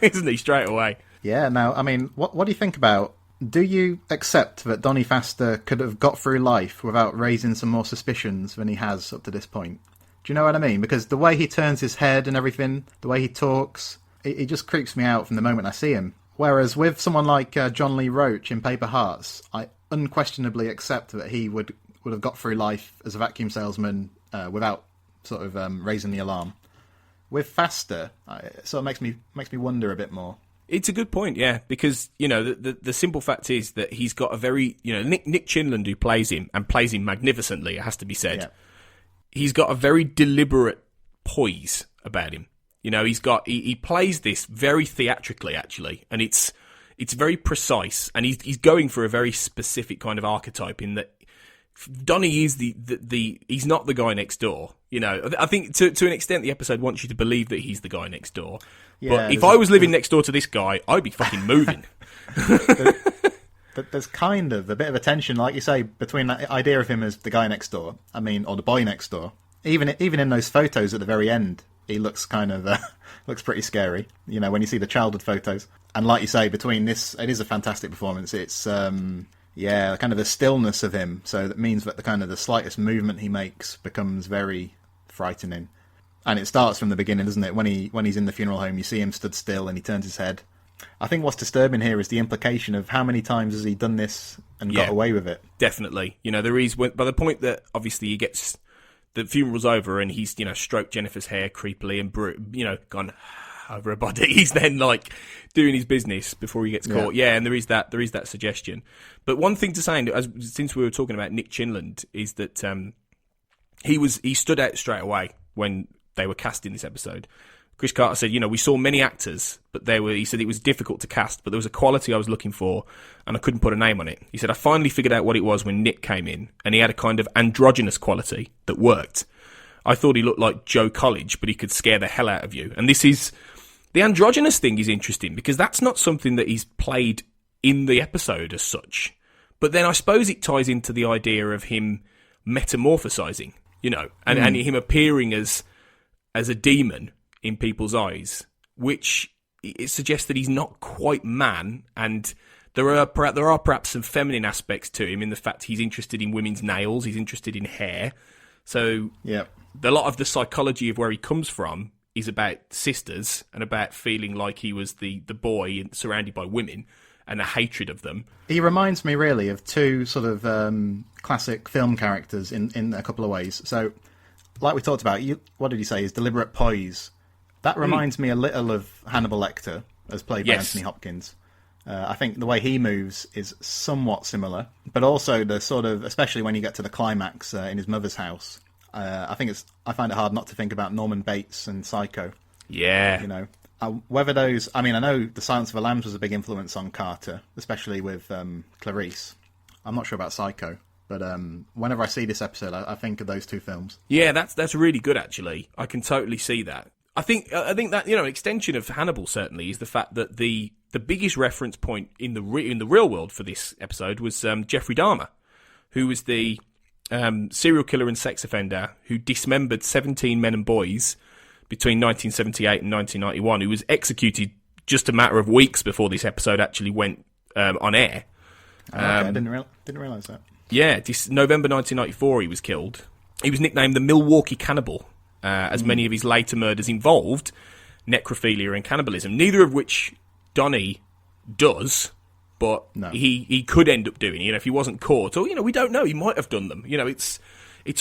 isn't he, straight away? Yeah, now, I mean, what do you think about... Do you accept that Donny Faster could have got through life without raising some more suspicions than he has up to this point? Do you know what I mean? Because the way he turns his head and everything, the way he talks, it just creeps me out from the moment I see him. Whereas with someone like John Lee Roach in Paper Hearts, I unquestionably accept that he would have got through life as a vacuum salesman without sort of raising the alarm. With Faster, it sort of makes me wonder a bit more. It's a good point, yeah, because, the simple fact is that he's got a very, Nick Chinland, who plays him, and plays him magnificently, it has to be said. Yeah. He's got a very deliberate poise about him. He plays this very theatrically, actually, and it's very precise, and he's going for a very specific kind of archetype in that Donny is he's not the guy next door. I think to an extent the episode wants you to believe that he's the guy next door. Yeah, but if I was living next door to this guy, I'd be fucking moving. There's kind of a bit of a tension, like you say, between that idea of him as the guy next door, or the boy next door. Even in those photos at the very end, he looks kind of looks pretty scary. When you see the childhood photos, and like you say, between this, it is a fantastic performance. It's kind of the stillness of him. So that means that the slightest movement he makes becomes very frightening. And it starts from the beginning, doesn't it? When he's in the funeral home, you see him stood still and he turns his head. I think what's disturbing here is the implication of how many times has he done this and got away with it. Definitely. There is, by the point that obviously he gets, the funeral's over and he's, stroked Jennifer's hair creepily and, gone over her body. He's then doing his business before he gets caught. Yeah, and there is that suggestion. But one thing to say, since we were talking about Nick Chinland, is that he stood out straight away when they were casting this episode. Chris Carter said, we saw many actors, but he said it was difficult to cast, but there was a quality I was looking for, and I couldn't put a name on it. He said, I finally figured out what it was when Nick came in, and he had a kind of androgynous quality that worked. I thought he looked like Joe College, but he could scare the hell out of you. And this is... The androgynous thing is interesting, because that's not something that he's played in the episode as such. But then I suppose it ties into the idea of him metamorphosizing, you know, and him appearing as a demon in people's eyes, which it suggests that he's not quite man, and there are perhaps some feminine aspects to him in the fact he's interested in women's nails, he's interested in hair. So a lot of the psychology of where he comes from is about sisters and about feeling like he was the boy surrounded by women and a hatred of them. He reminds me really of two sort of classic film characters in a couple of ways. So, like we talked about, what did you say? His deliberate poise. That reminds me a little of Hannibal Lecter, as played by Anthony Hopkins. I think the way he moves is somewhat similar, but also the sort of, especially when you get to the climax in his mother's house. I find it hard not to think about Norman Bates and Psycho. Yeah, you know. Whether those... I mean, I know The Silence of the Lambs was a big influence on Carter, especially with Clarice. I'm not sure about Psycho, but whenever I see this episode, I think of those two films. Yeah, that's really good, actually. I can totally see that. I think that, you know, an extension of Hannibal certainly is the fact that the biggest reference point in the real world for this episode was Jeffrey Dahmer, who was the serial killer and sex offender who dismembered 17 men and boys between 1978 and 1991, who was executed just a matter of weeks before this episode actually went on air. Okay, I didn't realise that. Yeah, November 1994 he was killed. He was nicknamed the Milwaukee Cannibal, as many of his later murders involved necrophilia and cannibalism, neither of which Donnie does, but he could end up doing, you know, if he wasn't caught. Or, you know, we don't know, he might have done them. You know, it's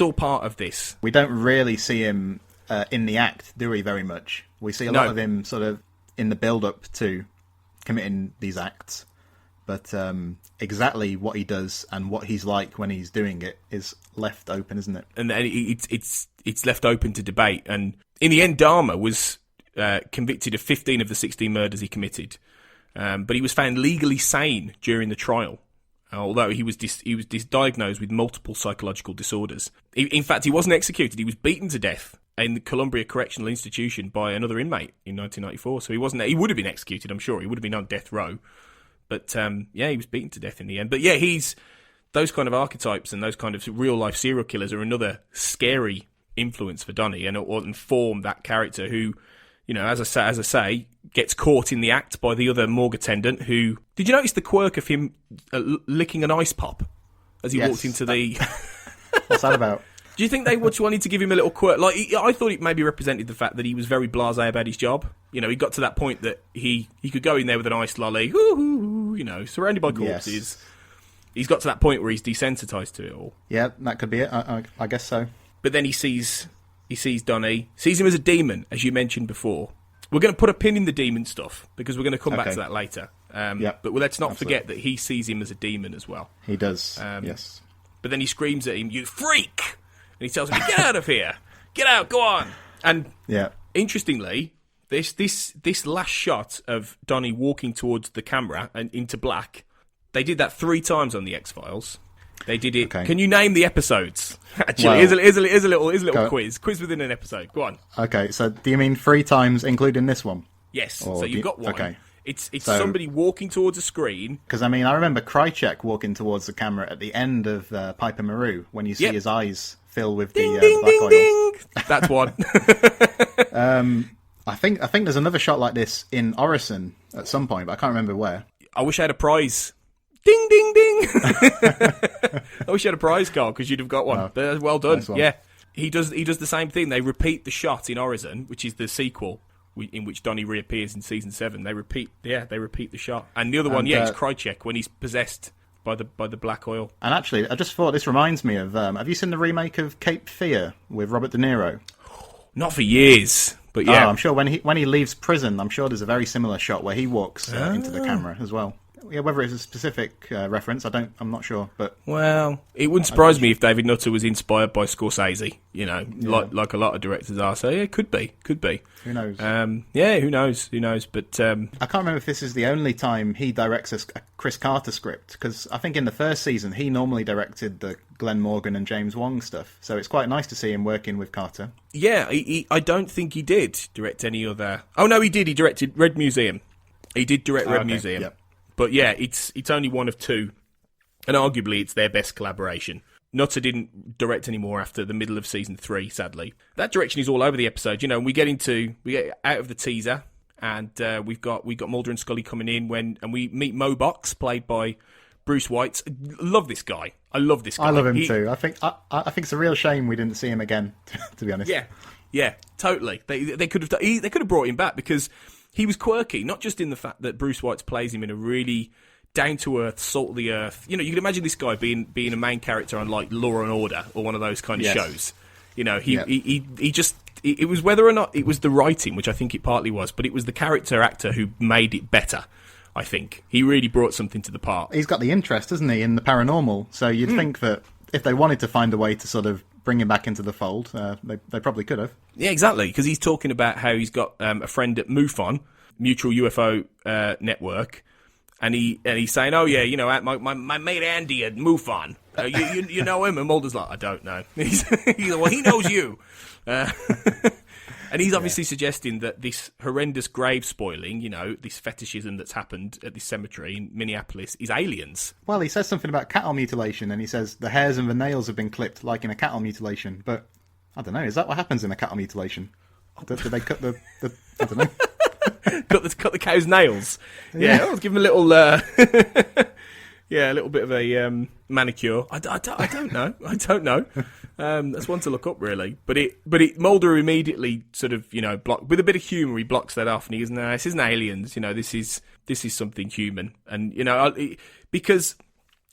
all part of this. We don't really see him in the act, do we, very much? We see a lot of him sort of in the build-up to committing these acts, but exactly what he does and what he's like when he's doing it is left open, isn't it? And it's left open to debate. And in the end, Dahmer was convicted of 15 of the 16 murders he committed, but he was found legally sane during the trial. Although he was diagnosed with multiple psychological disorders. In fact, he wasn't executed. He was beaten to death in the Columbia Correctional Institution by another inmate in 1994. So he would have been executed, I'm sure. He would have been on death row. But, he was beaten to death in the end. But, yeah, those kind of archetypes and those kind of real-life serial killers are another scary influence for Donnie and form that character who, you know, as I say, gets caught in the act by the other morgue attendant who... Did you notice the quirk of him licking an ice pop as he walked into the... What's that about? Do you think they wanted to give him a little quirk? Like, I thought it maybe represented the fact that he was very blasé about his job. You know, he got to that point that he could go in there with an ice lolly, you know, surrounded by corpses. Yes. He's got to that point where he's desensitised to it all. Yeah, that could be it. I guess so. But then he sees Donnie, sees him as a demon, as you mentioned before. We're going to put a pin in the demon stuff because we're going to come back to that later. But let's not forget that he sees him as a demon as well. He does, yes. But then he screams at him, "You freak!" And he tells him, "Get out of here! Get out! Go on!" And interestingly, this last shot of Donnie walking towards the camera and into black, they did that 3 times on the X-Files. They did it. Okay. Can you name the episodes? Actually, here's a little quiz within an episode. Go on. Okay, so do you mean 3 times, including this one? Yes. Or so you've got one. Okay. It's somebody walking towards a screen. Because, I mean, I remember Krychek walking towards the camera at the end of Piper Maru when you see his eyes fill with the black oil. Ding. That's one. I think there's another shot like this in Orison at some point, but I can't remember where. I wish I had a prize. Ding, ding, ding. I wish you had a prize, Carl, because you'd have got one. Oh, well done. Nice. Yeah. He does the same thing. They repeat the shot in Orison, which is the sequel in which Donnie reappears in season 7. They repeat the shot. And the other one, is Krychek when he's possessed by the black oil. And actually, I just thought this reminds me of have you seen the remake of Cape Fear with Robert De Niro? Not for years, but yeah. I'm sure when he leaves prison, I'm sure there's a very similar shot where he walks into the camera as well. Yeah, whether it's a specific reference, I'm not sure. But well, it wouldn't surprise me if David Nutter was inspired by Scorsese. Like a lot of directors are. So yeah, could be. Who knows? Yeah, who knows? But I can't remember if this is the only time he directs a Chris Carter script, because I think in the first season he normally directed the Glenn Morgan and James Wong stuff. So it's quite nice to see him working with Carter. Yeah, I don't think he did direct any other. Oh no, he did. He directed Red Museum. He did direct Red Museum. Yep. But yeah, it's only one of two, and arguably it's their best collaboration. Nutter didn't direct anymore after the middle of season 3, sadly. That direction is all over the episode. We get out of the teaser, and we've got Mulder and Scully coming in and we meet Mo Box, played by Bruce White. Love this guy. I love this guy. I love him too. I think it's a real shame we didn't see him again. To be honest. Yeah, totally. They could have brought him back, because he was quirky, not just in the fact that Bruce White plays him in a really down-to-earth, salt-of-the-earth... you can imagine this guy being a main character on, like, Law and Order or one of those kind of shows. He just... It was whether or not it was the writing, which I think it partly was, but it was the character actor who made it better, I think. He really brought something to the part. He's got the interest, doesn't he, in the paranormal, so you'd think that if they wanted to find a way to sort of bring him back into the fold, they probably could have. Yeah, exactly, because he's talking about how he's got a friend at MUFON, Mutual UFO Network, and he's saying, oh yeah, my mate Andy at MUFON, you know him? And Mulder's like, I don't know. He's well, he knows you. And he's obviously suggesting that this horrendous grave spoiling, this fetishism that's happened at this cemetery in Minneapolis, is aliens. Well, he says something about cattle mutilation, and he saes the hairs and the nails have been clipped like in a cattle mutilation. But I don't know, is that what happens in a cattle mutilation? Do they cut the I don't know. cut the cow's nails. Yeah, I'll give him a little a little bit of a manicure. I don't know. That's one to look up, really. But Mulder immediately sort of with a bit of humour, he blocks that off, and he goes, "No, this isn't aliens. This is something human." And because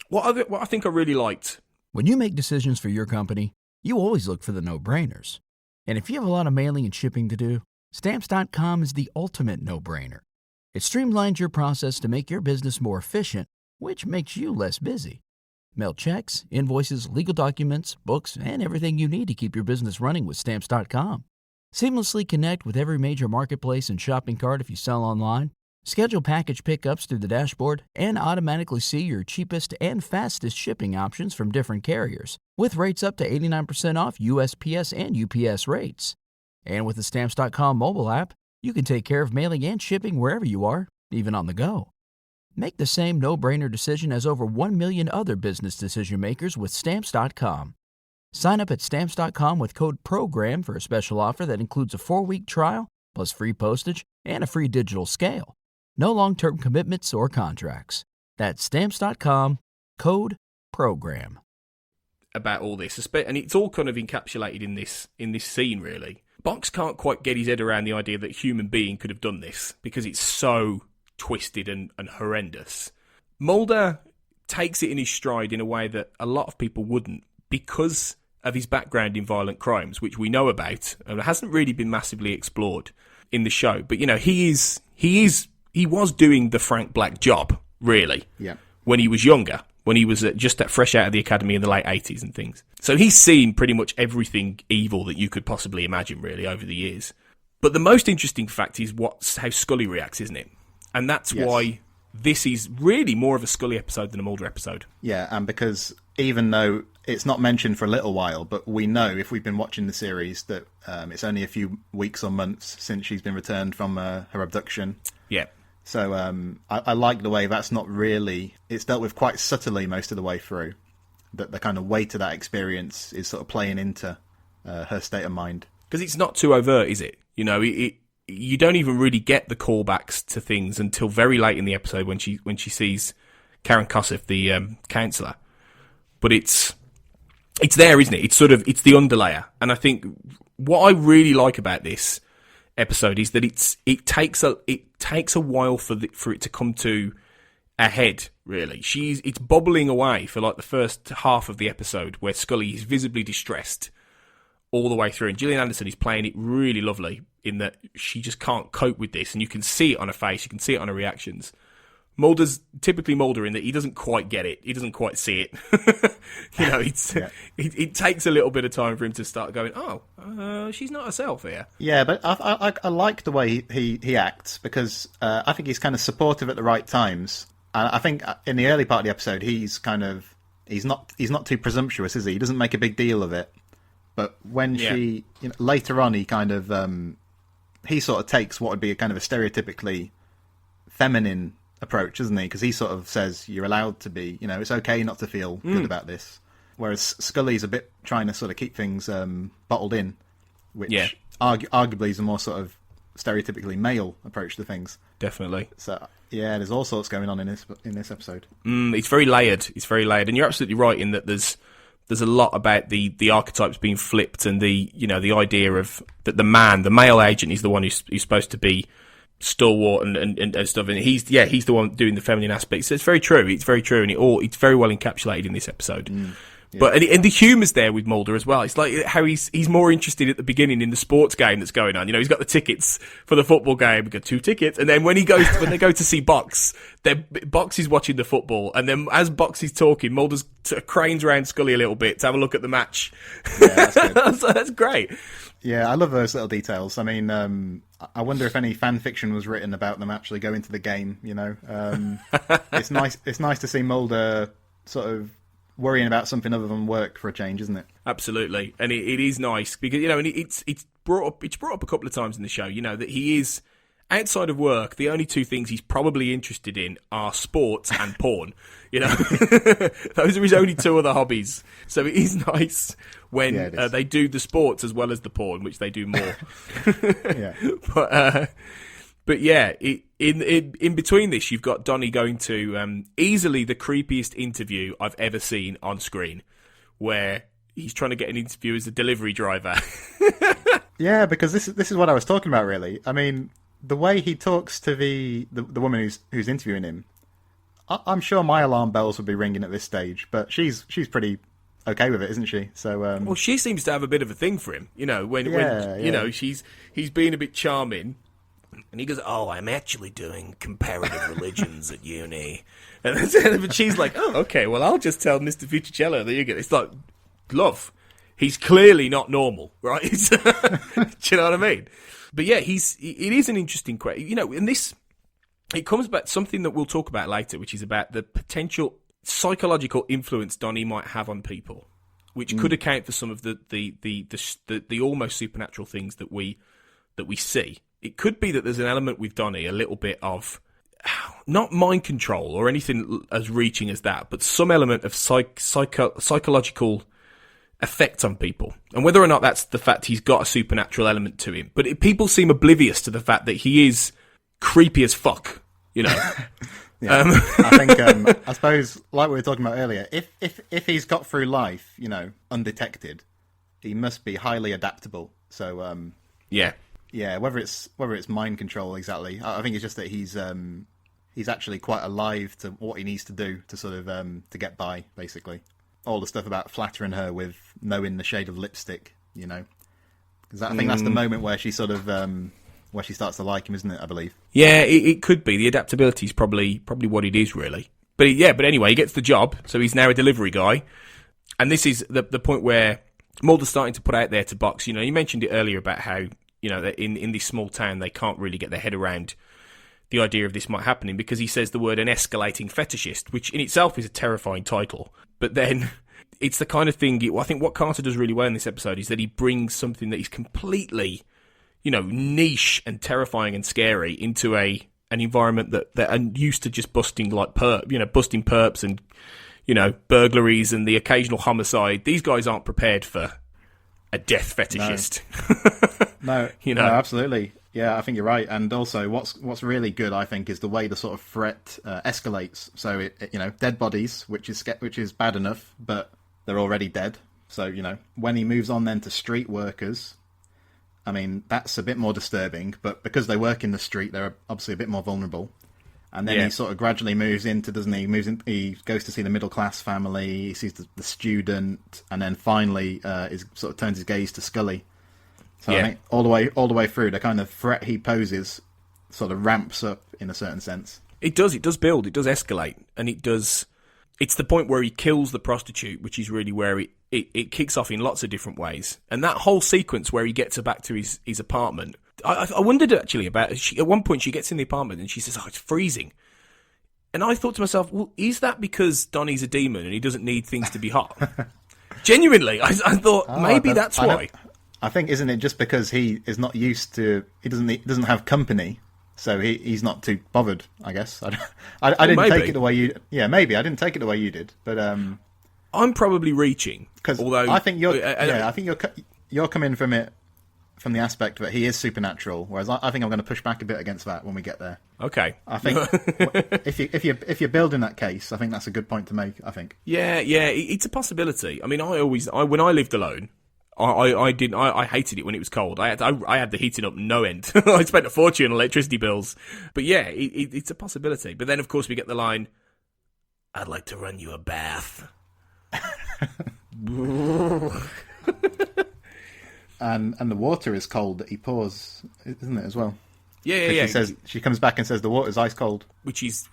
what I think I really liked, when you make decisions for your company, you always look for the no-brainers. And if you have a lot of mailing and shipping to do, Stamps.com is the ultimate no-brainer. It streamlines your process to make your business more efficient, which makes you less busy. Mail checks, invoices, legal documents, books, and everything you need to keep your business running with Stamps.com. Seamlessly connect with every major marketplace and shopping cart if you sell online. Schedule package pickups through the dashboard and automatically see your cheapest and fastest shipping options from different carriers, with rates up to 89% off USPS and UPS rates. And with the Stamps.com mobile app, you can take care of mailing and shipping wherever you are, even on the go. Make the same no-brainer decision as over 1 million other business decision makers with Stamps.com. Sign up at Stamps.com with code PROGRAM for a special offer that includes a 4-week trial, plus free postage and a free digital scale. No long-term commitments or contracts. That's Stamps.com, code PROGRAM. About all this, and it's all kind of encapsulated in this scene, really. Box can't quite get his head around the idea that a human being could have done this, because it's so twisted and horrendous. Mulder takes it in his stride in a way that a lot of people wouldn't, because of his background in violent crimes, which we know about, and hasn't really been massively explored in the show. But he was doing the Frank Black job, really, when he was younger, when he was just fresh out of the academy in the late 80s and things. So he's seen pretty much everything evil that you could possibly imagine, really, over the years. But the most interesting fact is how Scully reacts, isn't it? And that's why this is really more of a Scully episode than a Mulder episode. Yeah, and because even though it's not mentioned for a little while, but we know, if we've been watching the series, that it's only a few weeks or months since she's been returned from her abduction. Yeah. So I like the way that's not really... It's dealt with quite subtly most of the way through. That the kind of weight of that experience is sort of playing into her state of mind. Because it's not too overt, is it? You don't even really get the callbacks to things until very late in the episode when she sees Karen Kossoff, the counsellor. But it's there, isn't it? It's the underlayer. And I think what I really like about this episode is that it takes a while for it to come to a head, really. It's bubbling away for like the first half of the episode, where Scully is visibly distressed all the way through, and Gillian Anderson is playing it really lovely in that she just can't cope with this, and you can see it on her face, you can see it on her reactions. Mulder's typically Mulder in that he doesn't quite get it. He doesn't quite see it. It takes a little bit of time for him to start going, she's not herself here. Yeah, but I like the way he acts, because I think he's kind of supportive at the right times. And I think in the early part of the episode, he's not too presumptuous, is he? He doesn't make a big deal of it. But when she, later on, he kind of he sort of takes what would be a kind of a stereotypically feminine approach, isn't he? Because he sort of says you're allowed to be, it's okay not to feel good about this. Whereas Scully's a bit trying to sort of keep things bottled in, which arguably is a more sort of stereotypically male approach to things. Definitely. So yeah, there's all sorts going on in this episode. It's very layered. It's very layered, and you're absolutely right in that there's a lot about the archetypes being flipped, and the idea of that the male agent is the one who's supposed to be stalwart and stuff, and he's the one doing the feminine aspects. So it's very true. It's very true, and it's very well encapsulated in this episode. Yeah. But and the humour's there with Mulder as well. It's like how he's more interested at the beginning in the sports game that's going on. He's got the tickets for the football game. We've got 2 tickets, and then when they go to see Box, Box is watching the football, and then as Box is talking, Mulder cranes around Scully a little bit to have a look at the match. Yeah, that's good. So that's great. Yeah, I love those little details. I mean, I wonder if any fan fiction was written about them actually going to the game. It's nice. It's nice to see Mulder sort of worrying about something other than work for a change, isn't it? Absolutely, and it is nice because and it's brought up a couple of times in the show. That he is outside of work. The only 2 things he's probably interested in are sports and porn. Those are his only 2 other hobbies. So it is nice when they do the sports as well as the porn, which they do more. Yeah. But yeah, in between this, you've got Donnie going to easily the creepiest interview I've ever seen on screen, where he's trying to get an interview as a delivery driver. Yeah, because this is what I was talking about, really. I mean, the way he talks to the woman who's interviewing him, I'm sure my alarm bells would be ringing at this stage, but she's pretty okay with it, isn't she? So well, she seems to have a bit of a thing for him. When he's being a bit charming. And he goes, I'm actually doing comparative religions at uni. But she's like, okay, well, I'll just tell Mr. Fucicello that you get it. It's like, love, he's clearly not normal, right? Do you know what I mean? But yeah, it is an interesting question. And it comes back to something that we'll talk about later, which is about the potential psychological influence Donnie might have on people, which could account for some of the almost supernatural things that we see. It could be that there's an element with Donnie, a little bit of, not mind control or anything as reaching as that, but some element of psychological effect on people. And whether or not that's the fact he's got a supernatural element to him. But people seem oblivious to the fact that he is creepy as fuck, Yeah. I think, I suppose, like we were talking about earlier, if he's got through life, undetected, he must be highly adaptable. So, Yeah, whether it's mind control exactly, I think it's just that he's actually quite alive to what he needs to do to sort of to get by, basically. All the stuff about flattering her with knowing the shade of lipstick, because I think that's the moment where she sort of where she starts to like him, isn't it? I believe. Yeah, it could be. The adaptability is probably what it is, really. But anyway, he gets the job, so he's now a delivery guy, and this is the point where Mulder's starting to put out there to Box. You mentioned it earlier about how. That in this small town, they can't really get their head around the idea of this might happening because he says the word an escalating fetishist, which in itself is a terrifying title. But then it's the kind of thing, I think what Carter does really well in this episode is that he brings something that is completely, niche and terrifying and scary into an environment that are used to just busting busting perps and, burglaries and the occasional homicide. These guys aren't prepared for a death fetishist. No, no, absolutely. Yeah, I think you're right. And also, what's really good, I think, is the way the sort of threat escalates. So, dead bodies, which is bad enough, but they're already dead. So, when he moves on then to street workers, I mean, that's a bit more disturbing. But because they work in the street, they're obviously a bit more vulnerable. And then he sort of gradually moves into, doesn't he? He goes to see the middle class family. He sees the student, and then finally, sort of turns his gaze to Scully. So I think all the way through, the kind of threat he poses sort of ramps up in a certain sense. It does build, it does escalate, and it's the point where he kills the prostitute, which is really where it kicks off in lots of different ways. And that whole sequence where he gets her back to his apartment, I wondered actually about, at one point she gets in the apartment and she says, oh, it's freezing. And I thought to myself, well, is that because Donnie's a demon and he doesn't need things to be hot? Genuinely, I thought maybe that's why. I think, isn't it just because he is not used to, he doesn't have company, so he's not too bothered, I guess. I didn't take it the way you... Yeah, maybe. I didn't take it the way you did, but... I'm probably reaching. Although I think you're coming from it from the aspect that he is supernatural, whereas I think I'm going to push back a bit against that when we get there. Okay. I think if you're building that case, I think that's a good point to make. I think. Yeah, it's a possibility. I mean, when I lived alone, I hated it when it was cold. I had the heating up no end. I spent a fortune on electricity bills. But yeah, it's a possibility. But then of course we get the line, "I'd like to run you a bath." and the water is cold that he pours, isn't it, as well? Yeah. She comes back and says the water's ice cold, which is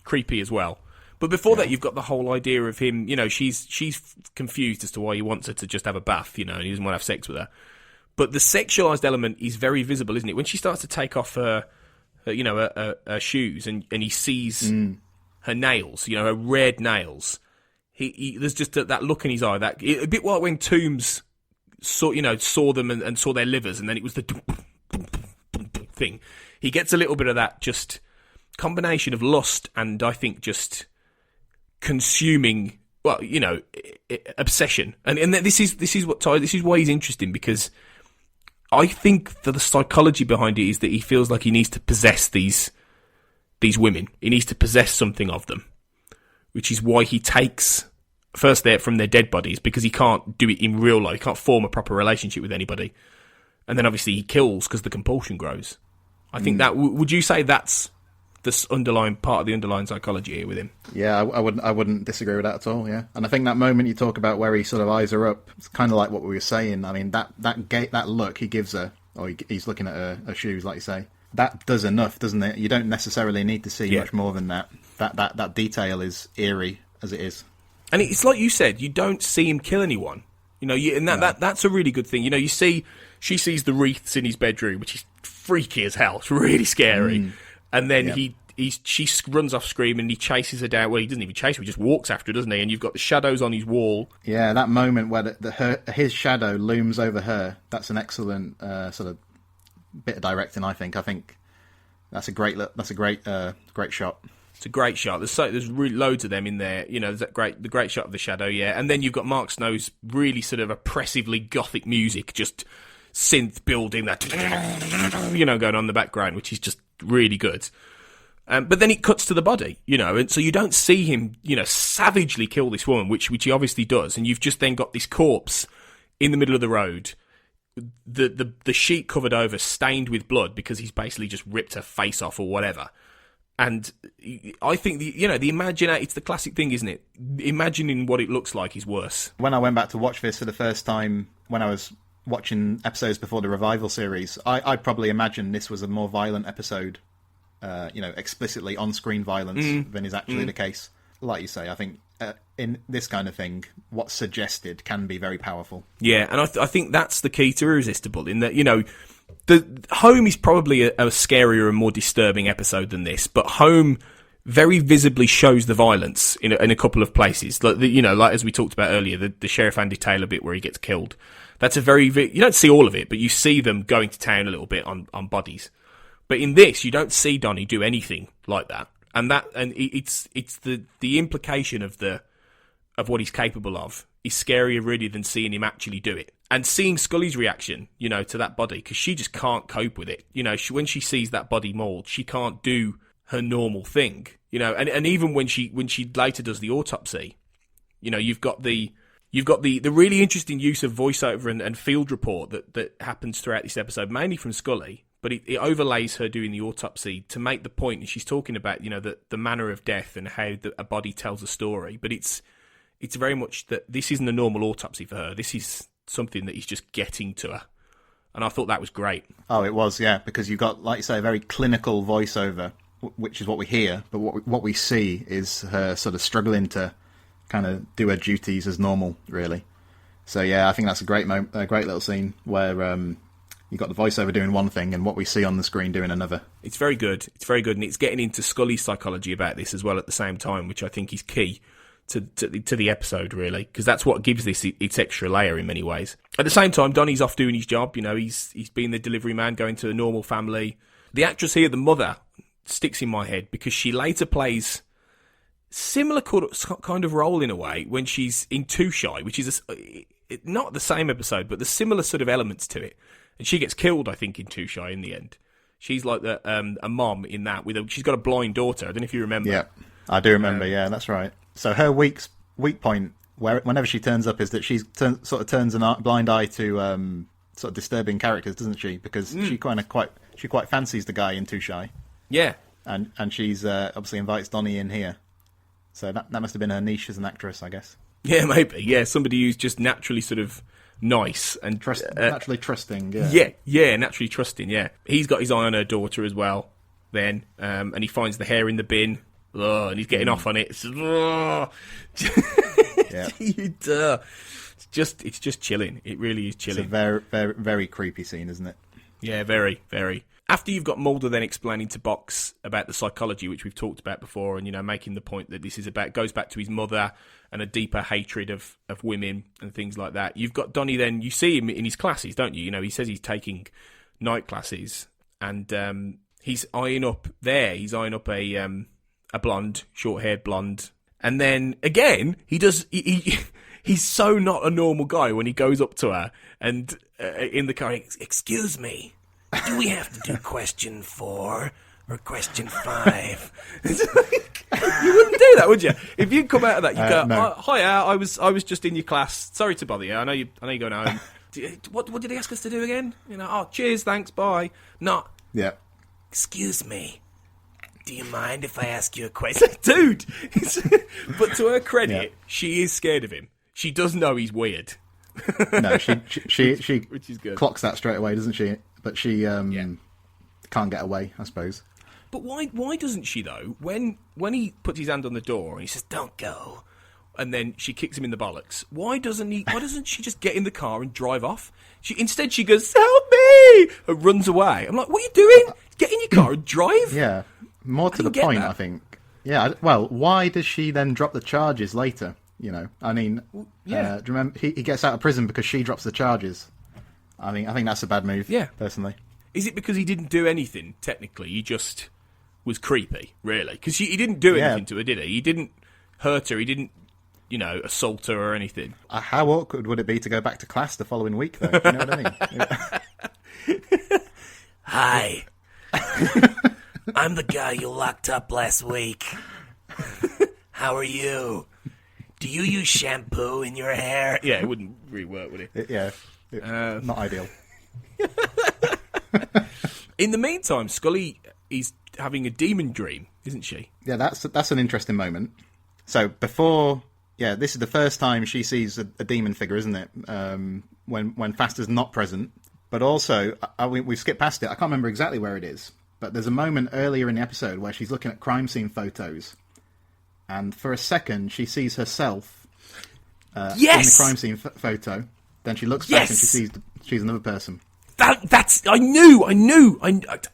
creepy as well. But before that, you've got the whole idea of him. You know, she's confused as to why he wants her to just have a bath. You know, and he doesn't want to have sex with her. But the sexualized element is very visible, isn't it? When she starts to take off her shoes and he sees her nails, you know, her red nails. There's just that look in his eye, a bit like when Toombs saw them and saw their livers, and then it was the thing. He gets a little bit of that just combination of lust and I think just consuming, well, you know, obsession. And this is why he's interesting, because I think that the psychology behind it is that he feels like he needs to possess these women. He needs to possess something of them, which is why he takes first from their dead bodies, because he can't do it in real life. He can't form a proper relationship with anybody. And then obviously he kills because the compulsion grows. I think that, would you say that's this underlying part of the underlying psychology here with him? Yeah, I wouldn't disagree with that at all, yeah. And I think that moment you talk about where he sort of eyes her up, it's kind of like what we were saying. I mean, that look he gives her, or he's looking at her shoes, like you say, that does enough, doesn't it? You don't necessarily need to see much more than that. That detail is eerie as it is. And it's like you said, you don't see him kill anyone. You know, that's a really good thing. You know, she sees the wreaths in his bedroom, which is freaky as hell. It's really scary. And then she runs off screaming and he chases her down. Well, he doesn't even chase her, he just walks after her, doesn't he? And you've got the shadows on his wall. Yeah, that moment where his shadow looms over her, that's an excellent sort of bit of directing, I think. I think that's a great shot. It's a great shot. There's really loads of them in there. You know, there's the great shot of the shadow, yeah. And then you've got Mark Snow's really sort of oppressively gothic music, just synth building that, you know, going on in the background, which is just really good. But then it cuts to the body, you know, and so you don't see him, you know, savagely kill this woman, which he obviously does, and you've just then got this corpse in the middle of the road, the sheet covered over, stained with blood, because he's basically just ripped her face off or whatever. And I think it's the classic thing, isn't it? Imagining what it looks like is worse. When I went back to watch this for the first time, when I was watching episodes before the revival series, I probably imagined this was a more violent episode, explicitly on-screen violence than is actually the case. Like you say, I think in this kind of thing, what's suggested can be very powerful. Yeah, and I think that's the key to Irresistible, in that, you know, the Home is probably a scarier and more disturbing episode than this, but Home very visibly shows the violence in a couple of places. Like as we talked about earlier, the Sheriff Andy Taylor bit where he gets killed. That's you don't see all of it, but you see them going to town a little bit on bodies. But in this, you don't see Donnie do anything like that, and it's the implication of what he's capable of is scarier really than seeing him actually do it. And seeing Scully's reaction, you know, to that body, because she just can't cope with it. You know, when she sees that body mauled, she can't do her normal thing. You know, and even when she later does the autopsy, you know, you've got the really interesting use of voiceover and field report that happens throughout this episode, mainly from Scully, but it overlays her doing the autopsy to make the point, and she's talking about, you know, the manner of death and how a body tells a story, but it's very much that this isn't a normal autopsy for her. This is something that he's just getting to her. And I thought that was great. Oh, it was, yeah, because you've got, like you say, a very clinical voiceover which is what we hear, but what we see is her sort of struggling to kind of do her duties as normal, really. So yeah, I think that's a great little scene where you've got the voiceover doing one thing and what we see on the screen doing another. It's very good. It's very good, and it's getting into Scully's psychology about this as well at the same time, which I think is key to the episode, really, because that's what gives this its extra layer in many ways. At the same time, Donnie's off doing his job. He's being the delivery man, going to a normal family. The actress here, the mother, sticks in my head because she later plays similar kind of role in a way when she's in Too Shy, which is not the same episode, but the similar sort of elements to it. And she gets killed, I think, in Too Shy in the end. She's like a mom in that. She's got a blind daughter. I don't know if you remember. Yeah, I do remember. Yeah, that's right. So her weak point, whenever she turns up, is that she sort of turns a blind eye to sort of disturbing characters, doesn't she? Because she quite fancies the guy in Too Shy. Yeah, and she's obviously invites Donnie in here. So that must have been her niche as an actress, I guess. Yeah, maybe. Yeah, somebody who's just naturally sort of nice and naturally trusting. Yeah, naturally trusting. Yeah, he's got his eye on her daughter as well. Then, and he finds the hair in the bin. Oh, and he's getting off on it. It's just chilling. It really is chilling. It's a very, very, very creepy scene, isn't it? Yeah, very, very. After you've got Mulder then explaining to Box about the psychology, which we've talked about before, and making the point that this is goes back to his mother and a deeper hatred of women and things like that. You've got Donnie then. You see him in his classes, don't you? He says he's taking night classes, and he's eyeing up a blonde, short-haired blonde. And then, again, he's so not a normal guy when he goes up to her and in the car, excuse me, do we have to do question 4 or question 5? You wouldn't do that, would you? If you come out of that, you go, no. Hiya, I was just in your class. Sorry to bother you. I know you're going home. What did he ask us to do again? Cheers, thanks, bye. Not, yeah. Excuse me. Do you mind if I ask you a question? Dude! But to her credit, she is scared of him. She does know he's weird. No, she which is good. Clocks that straight away, doesn't she? But she can't get away, I suppose. But why doesn't she, though? When he puts his hand on the door and he says, don't go, and then she kicks him in the bollocks, why doesn't she just get in the car and drive off? Instead she goes, help me! And runs away. I'm like, what are you doing? Get in your car and drive? Yeah. More to the point, I think. Yeah, well, why does she then drop the charges later? I mean, do you remember he gets out of prison because she drops the charges? I think that's a bad move. Yeah, personally. Is it because he didn't do anything? Technically, he just was creepy, really, because he didn't do anything to her, did he? He didn't hurt her. He didn't, assault her or anything. How awkward would it be to go back to class the following week, though? You know what I mean? Hi. I'm the guy you locked up last week. How are you? Do you use shampoo in your hair? Yeah, it wouldn't really work, would it? Not ideal. In the meantime, Scully is having a demon dream, isn't she? Yeah, that's an interesting moment. So this is the first time she sees a demon figure, isn't it? When Faster's not present. But also, we've skipped past it. I can't remember exactly where it is. But there's a moment earlier in the episode where she's looking at crime scene photos, and for a second she sees herself in the crime scene photo. Then she looks back and she sees she's another person. I knew.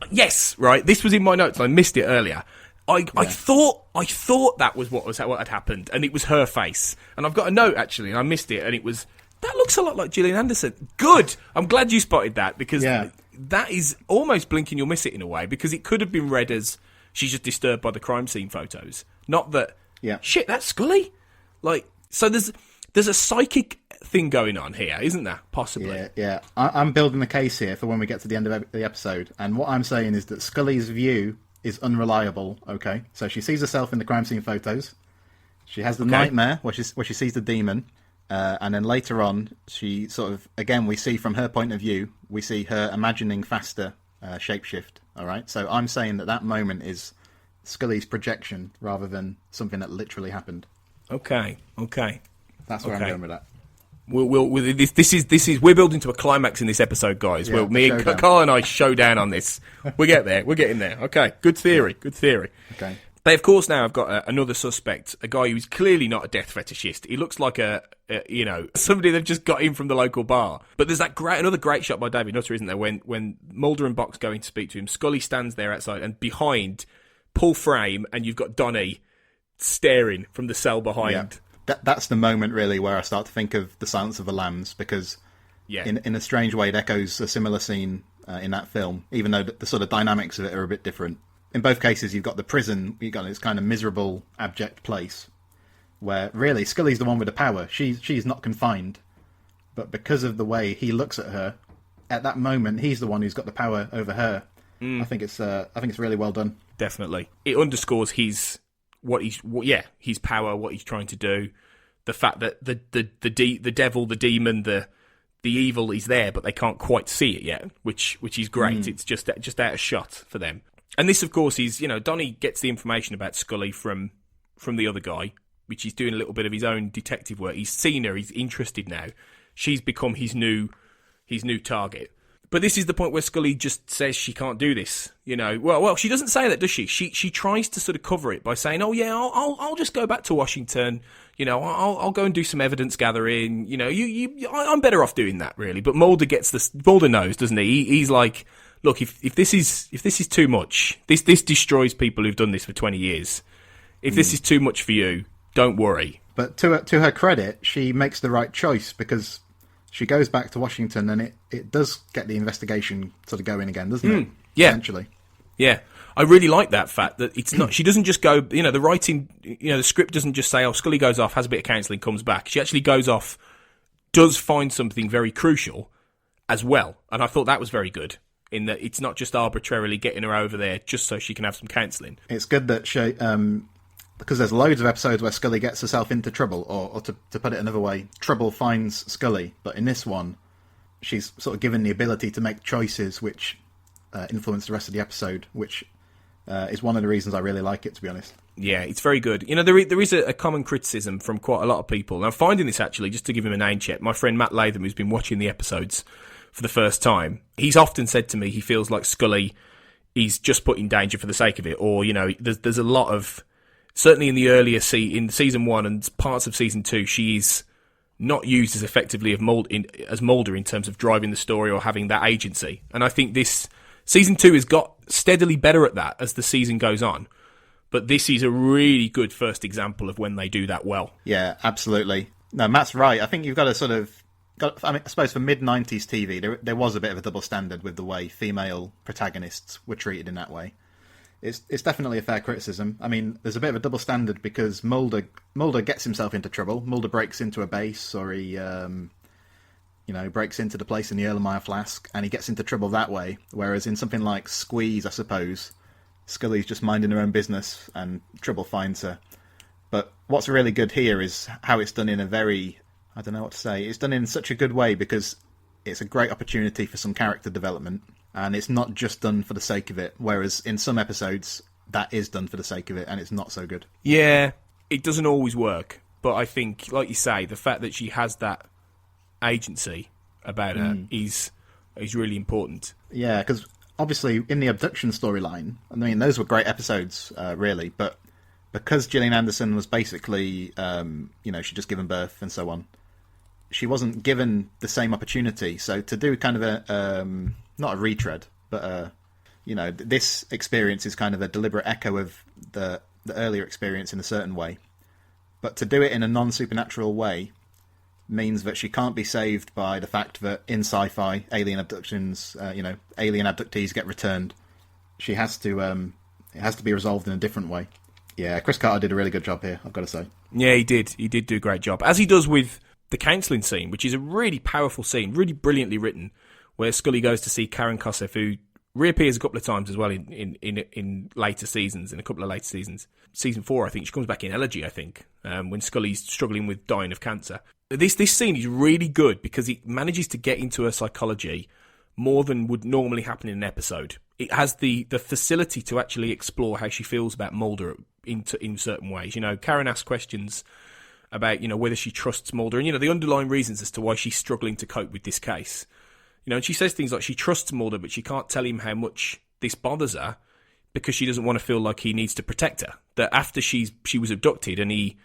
Yes, right. This was in my notes. I missed it earlier. I thought that was what had happened, and it was her face. And I've got a note actually, and I missed it, and it was that looks a lot like Gillian Anderson. Good. I'm glad you spotted that because. Yeah. That is almost blinking you'll miss it in a way, because it could have been read as she's just disturbed by the crime scene photos. Not that, shit, that's Scully? So there's a psychic thing going on here, isn't there? Possibly. Yeah. I'm building the case here for when we get to the end of the episode, and what I'm saying is that Scully's view is unreliable, okay? So she sees herself in the crime scene photos. She has the nightmare where she sees the demon. And then later on, she sort of, again, we see from her point of view, we see her imagining Faster shapeshift, all right? So I'm saying that moment is Scully's projection rather than something that literally happened. Okay. That's where I'm going with that. We're building to a climax in this episode, guys. Yeah, Me and Carl and I show down on this. We get there. We're getting there. Okay, good theory. Okay. They, of course, now have got another suspect, a guy who's clearly not a death fetishist. He looks like somebody they've just got in from the local bar. But there's another great shot by David Nutter, isn't there? When Mulder and Box go in to speak to him, Scully stands there outside, and behind, pull frame, and you've got Donnie staring from the cell behind. Yeah. That's the moment, really, where I start to think of The Silence of the Lambs, because in a strange way it echoes a similar scene in that film, even though the sort of dynamics of it are a bit different. In both cases, you've got the prison, you've got this kind of miserable, abject place, where really Scully's the one with the power. She's not confined, but because of the way he looks at her, at that moment, he's the one who's got the power over her. I think it's really well done. Definitely, it underscores his power, what he's trying to do, the fact that the devil, the demon, the evil is there, but they can't quite see it yet, which is great. It's just out of shot for them. And this, of course, is, Donnie gets the information about Scully from the other guy, which he's doing a little bit of his own detective work. He's seen her, he's interested now. She's become his new target. But this is the point where Scully just says she can't do this. Well, she doesn't say that, does she? She tries to sort of cover it by saying, "Oh yeah, I'll just go back to Washington. I'll go and do some evidence gathering. I'm better off doing that, really." But Mulder knows, doesn't he? He's like, "Look, if this is too much, this destroys people who've done this for 20 years. If this is too much for you, don't worry." But to her credit, she makes the right choice, because she goes back to Washington, and it does get the investigation sort of going again, doesn't it? Yeah. Essentially. Yeah. I really like that fact that it's not, she doesn't just go, the writing, the script doesn't just say, "Oh, Scully goes off, has a bit of counselling, comes back." She actually goes off, does find something very crucial as well. And I thought that was very good, in that it's not just arbitrarily getting her over there just so she can have some counselling. It's good that she, because there's loads of episodes where Scully gets herself into trouble, or to put it another way, trouble finds Scully. But in this one, she's sort of given the ability to make choices which influence the rest of the episode, which is one of the reasons I really like it, to be honest. Yeah, it's very good. There is a common criticism from quite a lot of people. And I'm finding this, actually, just to give him a name check. My friend Matt Latham, who's been watching the episodes for the first time, he's often said to me he feels like Scully is just put in danger for the sake of it. Or, there's a lot of... Certainly in the earlier in season 1 and parts of season 2, she is not used as effectively as Mulder in terms of driving the story or having that agency. And I think this season 2 has got steadily better at that as the season goes on. But this is a really good first example of when they do that well. Yeah, absolutely. No, Matt's right. I think you've got to sort of... I suppose for mid-90s TV, there was a bit of a double standard with the way female protagonists were treated in that way. It's definitely a fair criticism. I mean, there's a bit of a double standard because Mulder gets himself into trouble. Mulder breaks into a base, or he breaks into the place in the Erlenmeyer flask, and he gets into trouble that way. Whereas in something like Squeeze, I suppose, Scully's just minding her own business and trouble finds her. But what's really good here is how it's done in a very, I don't know what to say, it's done in such a good way, because it's a great opportunity for some character development. And it's not just done for the sake of it, whereas in some episodes, that is done for the sake of it, and it's not so good. Yeah, it doesn't always work. But I think, like you say, the fact that she has that agency about her is really important. Yeah, because obviously in the abduction storyline, I mean, those were great episodes, really, but because Gillian Anderson was basically, she'd just given birth and so on, she wasn't given the same opportunity. So to do kind of a... not a retread, but this experience is kind of a deliberate echo of the earlier experience in a certain way. But to do it in a non-supernatural way means that she can't be saved by the fact that in sci-fi, alien abductions, alien abductees get returned. She has to, it has to be resolved in a different way. Yeah, Chris Carter did a really good job here, I've got to say. Yeah, he did. He did do a great job. As he does with the counselling scene, which is a really powerful scene, really brilliantly written, where Scully goes to see Karen Kosseff, who reappears a couple of times as well in later seasons, in a couple of later seasons. Season 4, I think, she comes back in Elegy, I think, when Scully's struggling with dying of cancer. This scene is really good because it manages to get into her psychology more than would normally happen in an episode. It has the facility to actually explore how she feels about Mulder in certain ways. Karen asks questions about, whether she trusts Mulder and, the underlying reasons as to why she's struggling to cope with this case. And she says things like she trusts Mulder, but she can't tell him how much this bothers her because she doesn't want to feel like he needs to protect her. That after she was abducted and he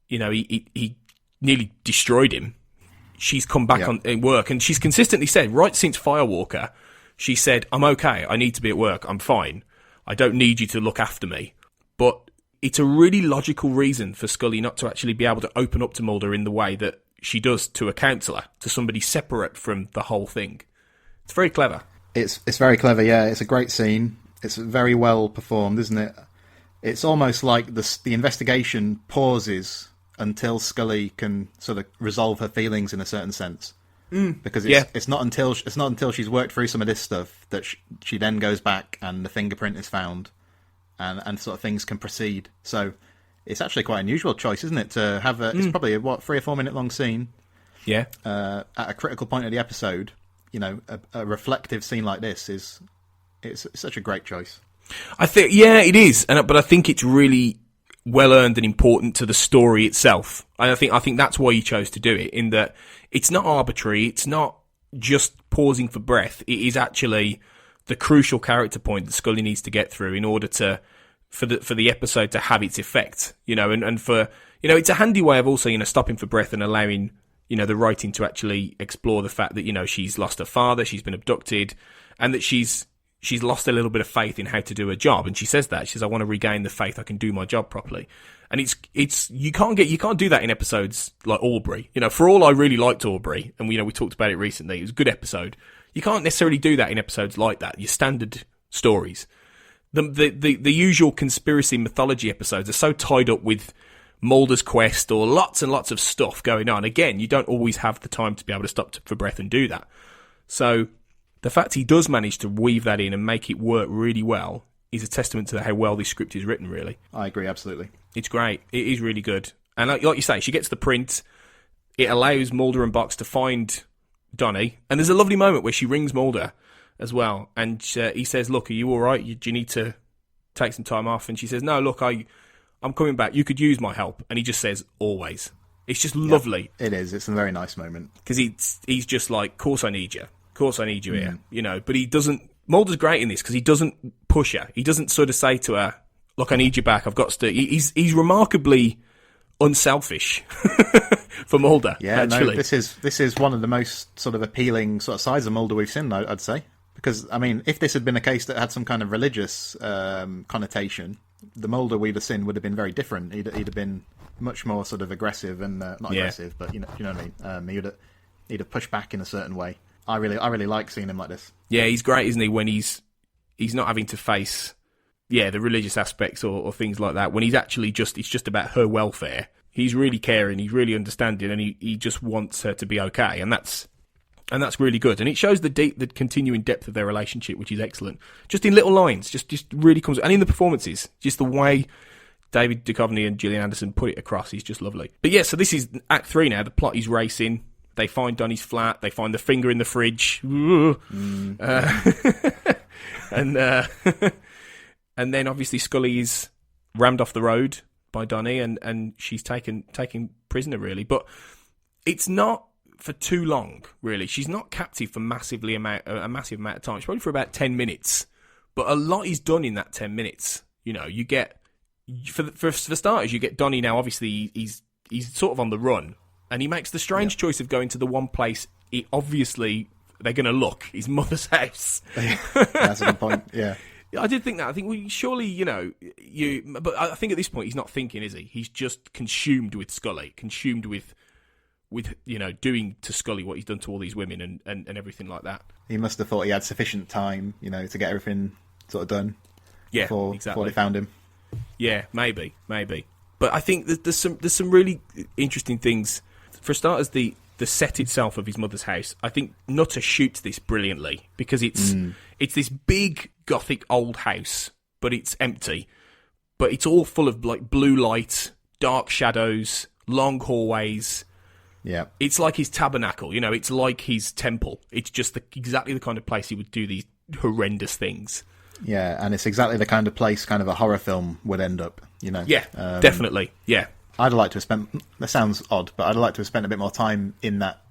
nearly destroyed him, she's come back on work, and she's consistently said, right since Firewalker, she said, I'm okay, I need to be at work, I'm fine, I don't need you to look after me. But it's a really logical reason for Scully not to actually be able to open up to Mulder in the way that she does to a counsellor, to somebody separate from the whole thing. It's very clever. It's very clever, yeah. It's a great scene. It's very well performed, isn't it? It's almost like the investigation pauses until Scully can sort of resolve her feelings in a certain sense. Because it's not until she's worked through some of this stuff that she then goes back and the fingerprint is found, and sort of things can proceed. So it's actually quite an unusual choice, isn't it? To have it's probably a 3 or 4 minute long scene. Yeah. At a critical point of the episode, a reflective scene like this it's such a great choice. I think, yeah, it is, but I think it's really well earned and important to the story itself. I think that's why you chose to do it. In that it's not arbitrary, it's not just pausing for breath. It is actually the crucial character point that Scully needs to get through in order for the episode to have its effect. And for it's a handy way of also stopping for breath and allowing the writing to actually explore the fact that she's lost her father, she's been abducted, and that she's lost a little bit of faith in how to do her job. And she says that. She says, I want to regain the faith I can do my job properly. And it's you can't do that in episodes like Aubrey. For all I really liked Aubrey, and we talked about it recently, it was a good episode. You can't necessarily do that in episodes like that, your standard stories. The usual conspiracy mythology episodes are so tied up with Mulder's quest or lots and lots of stuff going on. Again, you don't always have the time to be able to stop for breath and do that. So the fact he does manage to weave that in and make it work really well is a testament to how well this script is written, really. I agree, absolutely. It's great. It is really good. And like you say, she gets the print. It allows Mulder and Box to find Donnie. And there's a lovely moment where she rings Mulder as well. And he says, look, are you all right? Do you need to take some time off? And she says, no, look, I'm coming back. You could use my help. And he just says, always. It's just lovely. It is. It's a very nice moment. Because he's just like, of course I need you. Of course I need you here. But he doesn't... Mulder's great in this because he doesn't push her. He doesn't sort of say to her, look, I need you back. I've got to... He's remarkably unselfish for Mulder, actually. No, this is one of the most sort of appealing sort of sides of Mulder we've seen, I'd say. Because, I mean, if this had been a case that had some kind of religious connotation, the Mulder we'd have seen would have been very different. He'd have been much more sort of aggressive and... not aggressive, but you know what I mean? He'd have pushed back in a certain way. I really like seeing him like this. Yeah, he's great, isn't he, when he's not having to face the religious aspects or things like that. When he's actually it's just about her welfare. He's really caring, he's really understanding, and he just wants her to be okay, and that's really good. And it shows the continuing depth of their relationship, which is excellent. Just in little lines, just really comes, and in the performances, just the way David Duchovny and Gillian Anderson put it across is just lovely. But yeah, so this is Act 3 now. The plot is racing. They find Donnie's flat. They find the finger in the fridge. And then obviously Scully is rammed off the road by Donnie, and she's taken prisoner, really. But it's not for too long, really. She's not captive for a massive amount of time. It's probably for about 10 minutes. But a lot is done in that 10 minutes. You get... For starters, you get Donnie now. Obviously, he's sort of on the run. And he makes the strange choice of going to the one place obviously they're going to look, his mother's house. That's a good point, yeah. I did think that. I think, well, surely, but I think at this point he's not thinking, is he? He's just consumed with Scully, consumed with doing to Scully what he's done to all these women and everything like that. He must have thought he had sufficient time, to get everything sort of done before they found him. Yeah, maybe. But I think there's some really interesting things. For starters, the set itself of his mother's house, I think Nutter shoots this brilliantly because it's this big gothic old house, but it's empty. But it's all full of like blue light, dark shadows, long hallways. Yeah, it's like his tabernacle. It's like his temple. It's just exactly the kind of place he would do these horrendous things. Yeah, and it's exactly the kind of place kind of a horror film would end up. Yeah, definitely. Yeah. I'd like to have spent. That sounds odd, but I'd like to have spent a bit more time in that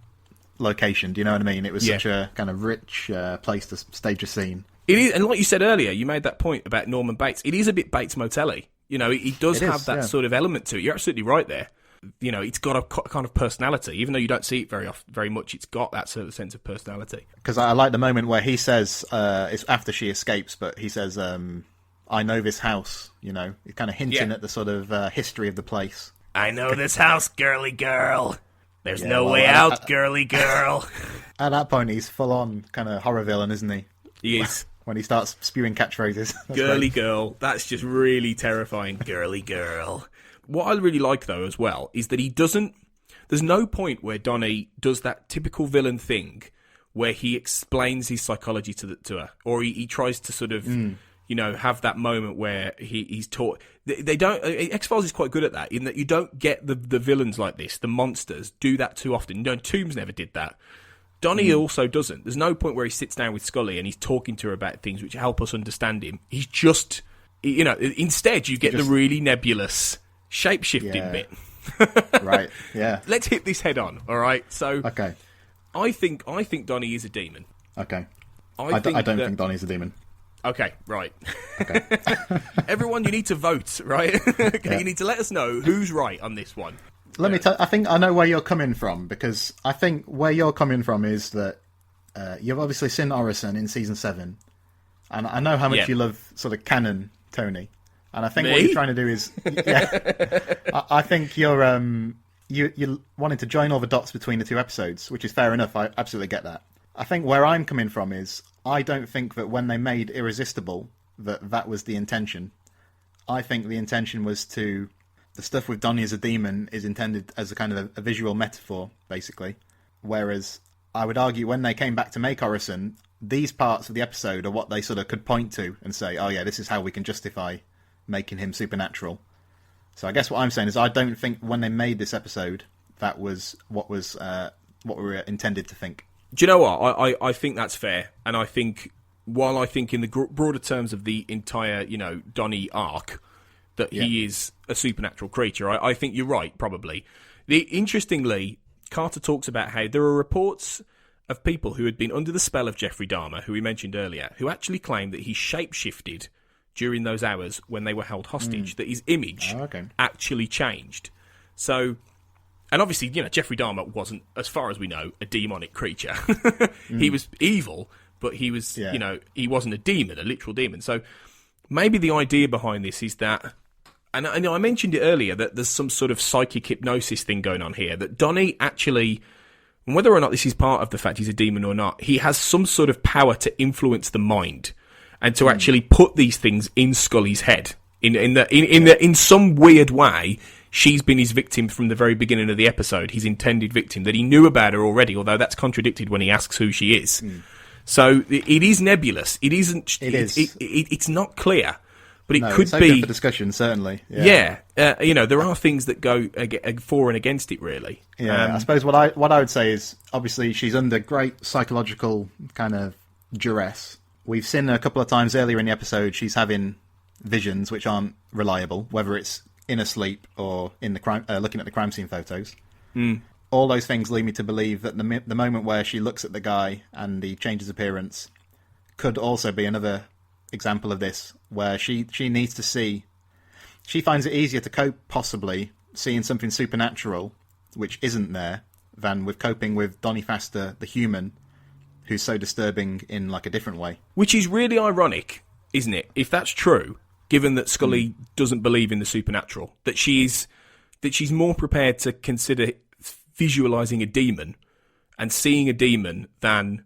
location. Do you know what I mean? It was such a kind of rich place to stage a scene. It is, and like you said earlier, you made that point about Norman Bates. It is a bit Bates Motel-y. You know, it does have that sort of element to it. You're absolutely right there. You know, it's got a kind of personality, even though you don't see it very much. It's got that sort of sense of personality. Because I like the moment where he says, it's after she escapes, but he says, "I know this house." You know, he's kind of hinting at the sort of history of the place. I know this house, girly girl. There's no way out, girly girl. At that point, he's full on kind of horror villain, isn't he? He is. When he starts spewing catchphrases. Girly girl. That's just really terrifying. Girly girl. What I really like, though, as well, is that he doesn't... There's no point where Donnie does that typical villain thing where he explains his psychology to her. Or he tries to sort of, you know, have that moment where he's taught... They don't... X-Files is quite good at that, in that you don't get the villains like this, the monsters, do that too often. You know, Toombs never did that. Donnie also doesn't. There's no point where he sits down with Scully and he's talking to her about things which help us understand him. He's just, you know, instead you get the really nebulous shape-shifting bit. Right, yeah. Let's hit this head on, all right? So, okay. I think Donnie is a demon. Okay. I don't think Donnie's a demon. Okay, right. Okay. Everyone, you need to vote, right? You need to let us know who's right on this one. Let me tell. I think I know where you're coming from, because I think where you're coming from is that you've obviously seen Orison in season 7, and I know how much you love sort of canon, Tony. And I think what you're trying to do is, I think you're wanting to join all the dots between the two episodes, which is fair enough. I absolutely get that. I think where I'm coming from is I don't think that when they made Irresistible that was the intention. I think the intention was to. The stuff with Donnie as a demon is intended as a kind of a visual metaphor, basically. Whereas I would argue when they came back to make Orison, these parts of the episode are what they sort of could point to and say, oh yeah, this is how we can justify making him supernatural. So I guess what I'm saying is I don't think when they made this episode that was what we were intended to think. Do you know what? I think that's fair. And I think, while I think in the broader terms of the entire, you know, Donnie arc, that he is a supernatural creature. I think you're right, probably. Interestingly, Carter talks about how there are reports of people who had been under the spell of Jeffrey Dahmer, who we mentioned earlier, who actually claimed that he shape-shifted during those hours when they were held hostage, that his image actually changed. So, and obviously, you know, Jeffrey Dahmer wasn't, as far as we know, a demonic creature. He was evil, but he was, you know, he wasn't a demon, a literal demon. So maybe the idea behind this is that, and I mentioned it earlier, that there's some sort of psychic hypnosis thing going on here, that Donnie actually, whether or not this is part of the fact he's a demon or not, he has some sort of power to influence the mind and to actually put these things in Scully's head. In some weird way, she's been his victim from the very beginning of the episode, his intended victim, that he knew about her already, although that's contradicted when he asks who she is. So it is nebulous. It isn't. It's not clear. But it could be open for discussion, certainly. Yeah, you know, there are things that go for and against it, really. Yeah, I suppose what I would say is, obviously, she's under great psychological kind of duress. We've seen her a couple of times earlier in the episode. She's having visions which aren't reliable, whether it's in her sleep or in the crime, looking at the crime scene photos. All those things lead me to believe that the moment where she looks at the guy and he changes appearance could also be another example of this, where she needs to see, she finds it easier to cope possibly seeing something supernatural which isn't there than with coping with Donnie Faster, the human, who's so disturbing in like a different way. Which is really ironic, isn't it, if that's true, given that Scully doesn't believe in the supernatural, that she's more prepared to consider visualising a demon and seeing a demon than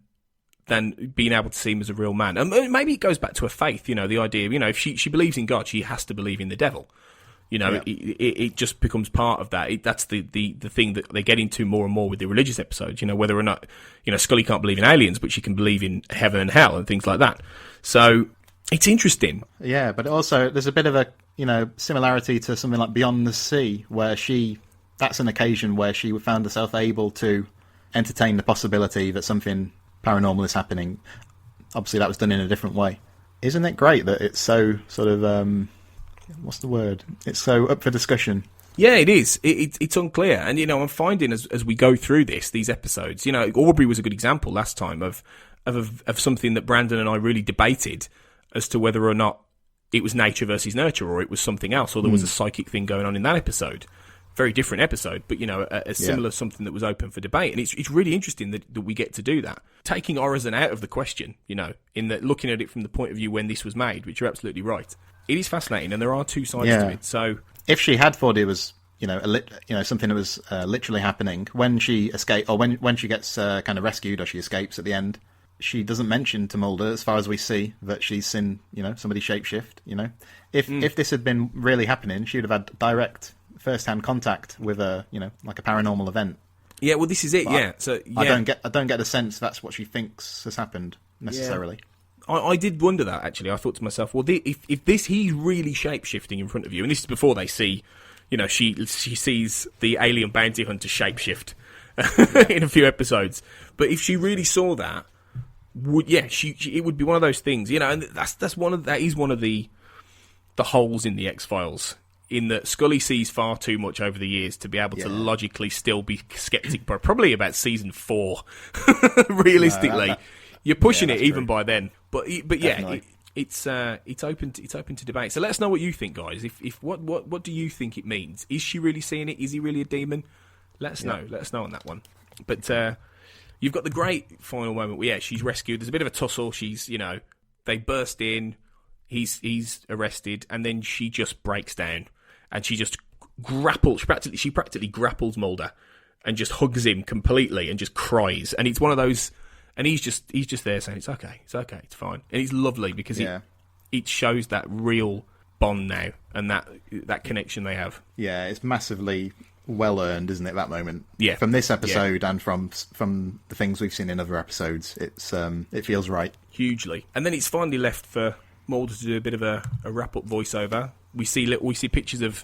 being able to see him as a real man. And maybe it goes back to her faith, you know, the idea, you know, if she believes in God, she has to believe in the devil. You know, it just becomes part of that. That's the thing that they get into more and more with the religious episodes, you know, whether or not, you know, Scully can't believe in aliens, but she can believe in heaven and hell and things like that. So it's interesting. Yeah, but also there's a bit of a, you know, similarity to something like Beyond the Sea, where that's an occasion where she found herself able to entertain the possibility that something paranormal is happening. Obviously that was done in a different way. Isn't it great that it's so sort of what's the word, it's so up for discussion? Yeah, it is. It's unclear. And, I'm finding as we go through these episodes, Aubrey was a good example last time of something that Brandon and I really debated as to whether or not it was nature versus nurture or it was something else, or there was a psychic thing going on in that episode. Very different episode, but, a similar something that was open for debate. And it's really interesting that we get to do that. Taking Orison out of the question, in that looking at it from the point of view when this was made, which you're absolutely right. It is fascinating, and there are two sides to it. So if she had thought it was, something that was literally happening when she escaped, or when she gets kind of rescued, or she escapes at the end, she doesn't mention to Mulder, as far as we see, that she's seen, somebody shapeshift. If this had been really happening, she would have had direct first-hand contact with a, like a paranormal event. Yeah, well, this is it. But I don't get the sense that's what she thinks has happened necessarily. Yeah. I did wonder that, actually. I thought to myself, well, if he's really shape-shifting in front of you, and this is before they see, she sees the alien bounty hunter shape-shift in a few episodes. But if she really saw that, it would be one of those things, and that is one of the holes in the X-Files, in that Scully sees far too much over the years to be able to logically still be skeptic, probably about season 4, realistically. No, you're pushing it even by then. But it's open to debate. So let us know what you think, guys. If what do you think it means? Is she really seeing it? Is he really a demon? Let us know. Let us know on that one. But you've got the great final moment. Yeah, she's rescued. There's a bit of a tussle. She's, they burst in. He's arrested, and then she just breaks down, and she just grapples. She practically grapples Mulder, and just hugs him completely, and just cries. And it's one of those. And he's just there saying, it's okay, it's fine. And it's lovely because it shows that real bond now and that connection they have. Yeah, it's massively well earned, isn't it, that moment? Yeah. From this episode and from the things we've seen in other episodes, it feels right. Hugely. And then it's finally left for Mulder to do a bit of a wrap-up voiceover. We see pictures of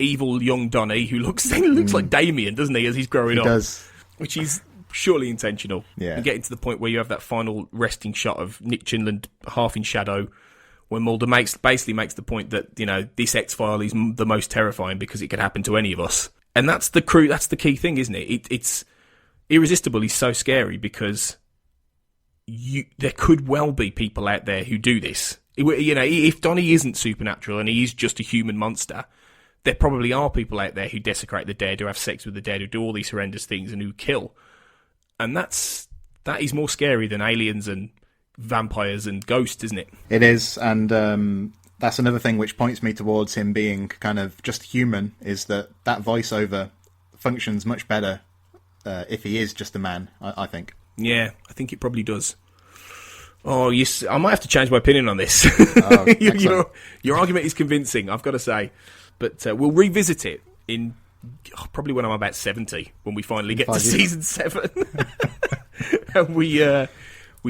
evil young Donnie, who looks like Damien, doesn't he, as he's growing up? He does. Which is surely intentional. Yeah. And getting to the point where you have that final resting shot of Nick Chinland half in shadow, when Mulder basically makes the point that, this X-File is the most terrifying because it could happen to any of us. And that's the key thing, isn't it? It's Irresistible is so scary because there could well be people out there who do this. If Donnie isn't supernatural and he is just a human monster, there probably are people out there who desecrate the dead, who have sex with the dead, who do all these horrendous things and who kill. And that is more scary than aliens and vampires and ghosts, isn't it? It is, and that's another thing which points me towards him being kind of just human, is that voiceover functions much better if he is just a man, I think. Yeah, I think it probably does. Oh, I might have to change my opinion on this. Oh, your argument is convincing, I've got to say. But we'll revisit it in... probably when I'm about 70, when we finally get to season 7. And we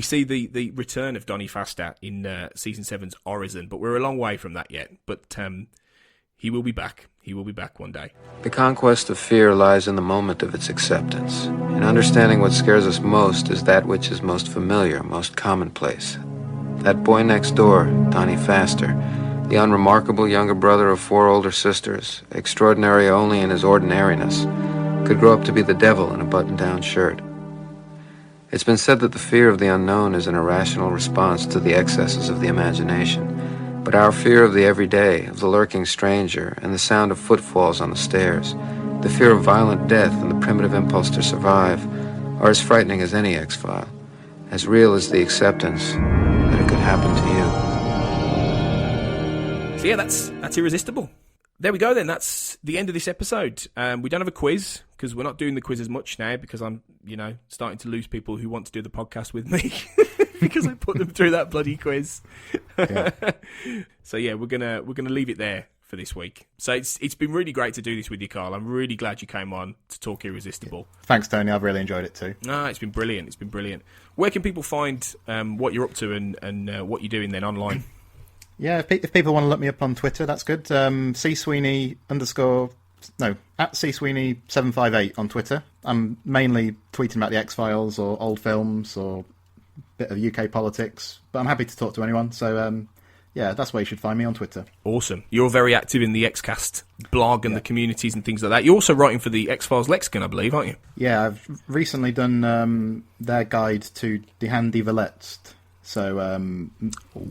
see the return of Donnie Faster in season 7's Orison, but we're a long way from that yet. But he will be back. He will be back one day. The conquest of fear lies in the moment of its acceptance. In understanding what scares us most is that which is most familiar, most commonplace. That boy next door, Donnie Faster, the unremarkable younger brother of 4 older sisters, extraordinary only in his ordinariness, could grow up to be the devil in a button-down shirt. It's been said that the fear of the unknown is an irrational response to the excesses of the imagination, but our fear of the everyday, of the lurking stranger, and the sound of footfalls on the stairs, the fear of violent death and the primitive impulse to survive, are as frightening as any X-File, as real as the acceptance that it could happen to you. So yeah, that's Irresistible. There we go then. That's the end of this episode. We don't have a quiz because we're not doing the quiz as much now because I'm, starting to lose people who want to do the podcast with me because I put them through that bloody quiz. Yeah. So yeah, we're gonna leave it there for this week. So it's been really great to do this with you, Carl. I'm really glad you came on to talk Irresistible. Thanks, Tony. I've really enjoyed it too. No, it's been brilliant. It's been brilliant. Where can people find what you're up to and what you're doing then online? Yeah, if people want to look me up on Twitter, that's good. @CSweeney 758 on Twitter. I'm mainly tweeting about the X-Files or old films or a bit of UK politics, but I'm happy to talk to anyone. So Yeah, that's where you should find me on Twitter. Awesome. You're very active in the Xcast blog and the communities and things like that. You're also writing for the X-Files Lexicon, I believe, aren't you? Yeah, I've recently done their guide to Die Hand die Verletzt. So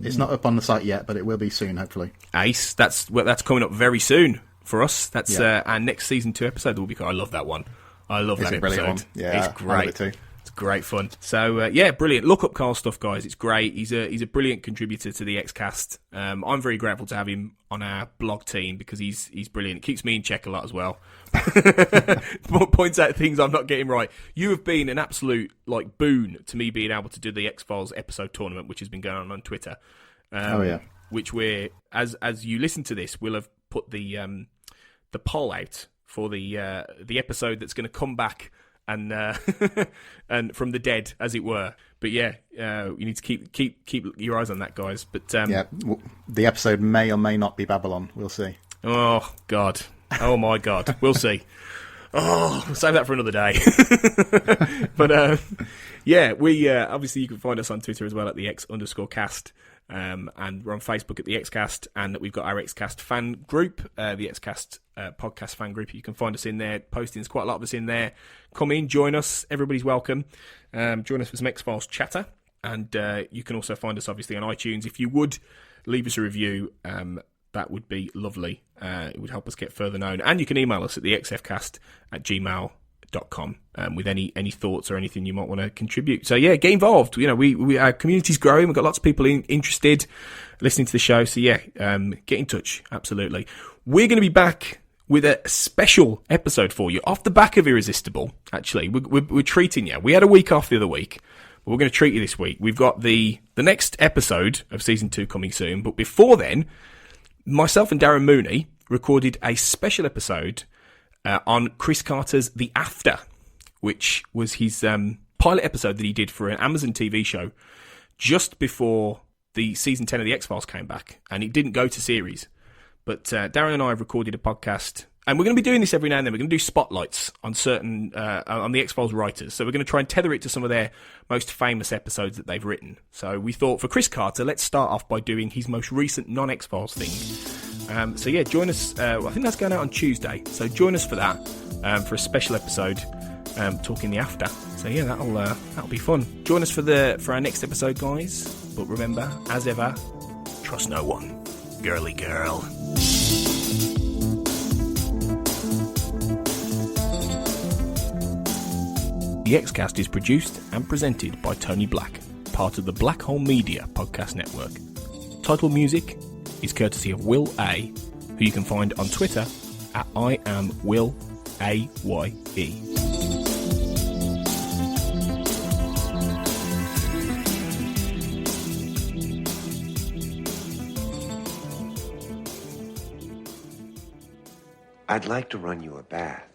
it's not up on the site yet, but it will be soon, hopefully. Ace. That's coming up very soon for us. That's our next season 2 episode. Will be. I love that one. I love that episode. One. Yeah, it's great. I love it too. It's great fun. So brilliant. Look up Carl's stuff, guys. It's great. He's a brilliant contributor to the Xcast. I'm very grateful to have him on our blog team because he's brilliant. It keeps me in check a lot as well. Points out things I'm not getting right. You have been an absolute boon to me being able to do the X-Files episode tournament, which has been going on Twitter. Which we're as you listen to this, we'll have put the poll out for the episode that's going to come back and and from the dead, as it were. But you need to keep your eyes on that, guys. But the episode may or may not be Babylon. We'll see. Oh God. Oh my God. We'll see. Oh, we'll save that for another day. But we obviously you can find us on Twitter as well at the X_cast. And we're on Facebook at the Xcast, and we've got our Xcast fan group, the Xcast podcast fan group. You can find us in there, posting. There's quite a lot of us in there. Come in, join us. Everybody's welcome. Join us for some X-Files chatter, and you can also find us obviously on iTunes. If you would leave us a review, that would be lovely. It would help us get further known. And you can email us at the xfcast@gmail.com with any thoughts or anything you might want to contribute. So get involved. We our community's growing. We've got lots of people interested listening to the show. So get in touch. Absolutely. We're going to be back with a special episode for you off the back of Irresistible. Actually, we're treating you. We had a week off the other week, but we're going to treat you this week. We've got the next episode of season 2 coming soon. But before then, myself and Darren Mooney recorded a special episode on Chris Carter's The After, which was his pilot episode that he did for an Amazon TV show just before the season 10 of the X-Files came back, and it didn't go to series. But Darren and I have recorded a podcast, and we're going to be doing this every now and then. We're going to do spotlights on certain on the X-Files writers. So we're going to try and tether it to some of their most famous episodes that they've written. So we thought for Chris Carter, let's start off by doing his most recent non-X-Files thing. Join us. I think that's going out on Tuesday. So join us for that, for a special episode, talking the after. So that'll be fun. Join us for our next episode, guys. But remember, as ever, trust no one, girly girl. The Xcast is produced and presented by Tony Black, part of the Black Hole Media podcast network. Title music is courtesy of Will A, who you can find on Twitter at IamWillAYE. I'd like to run you a bath.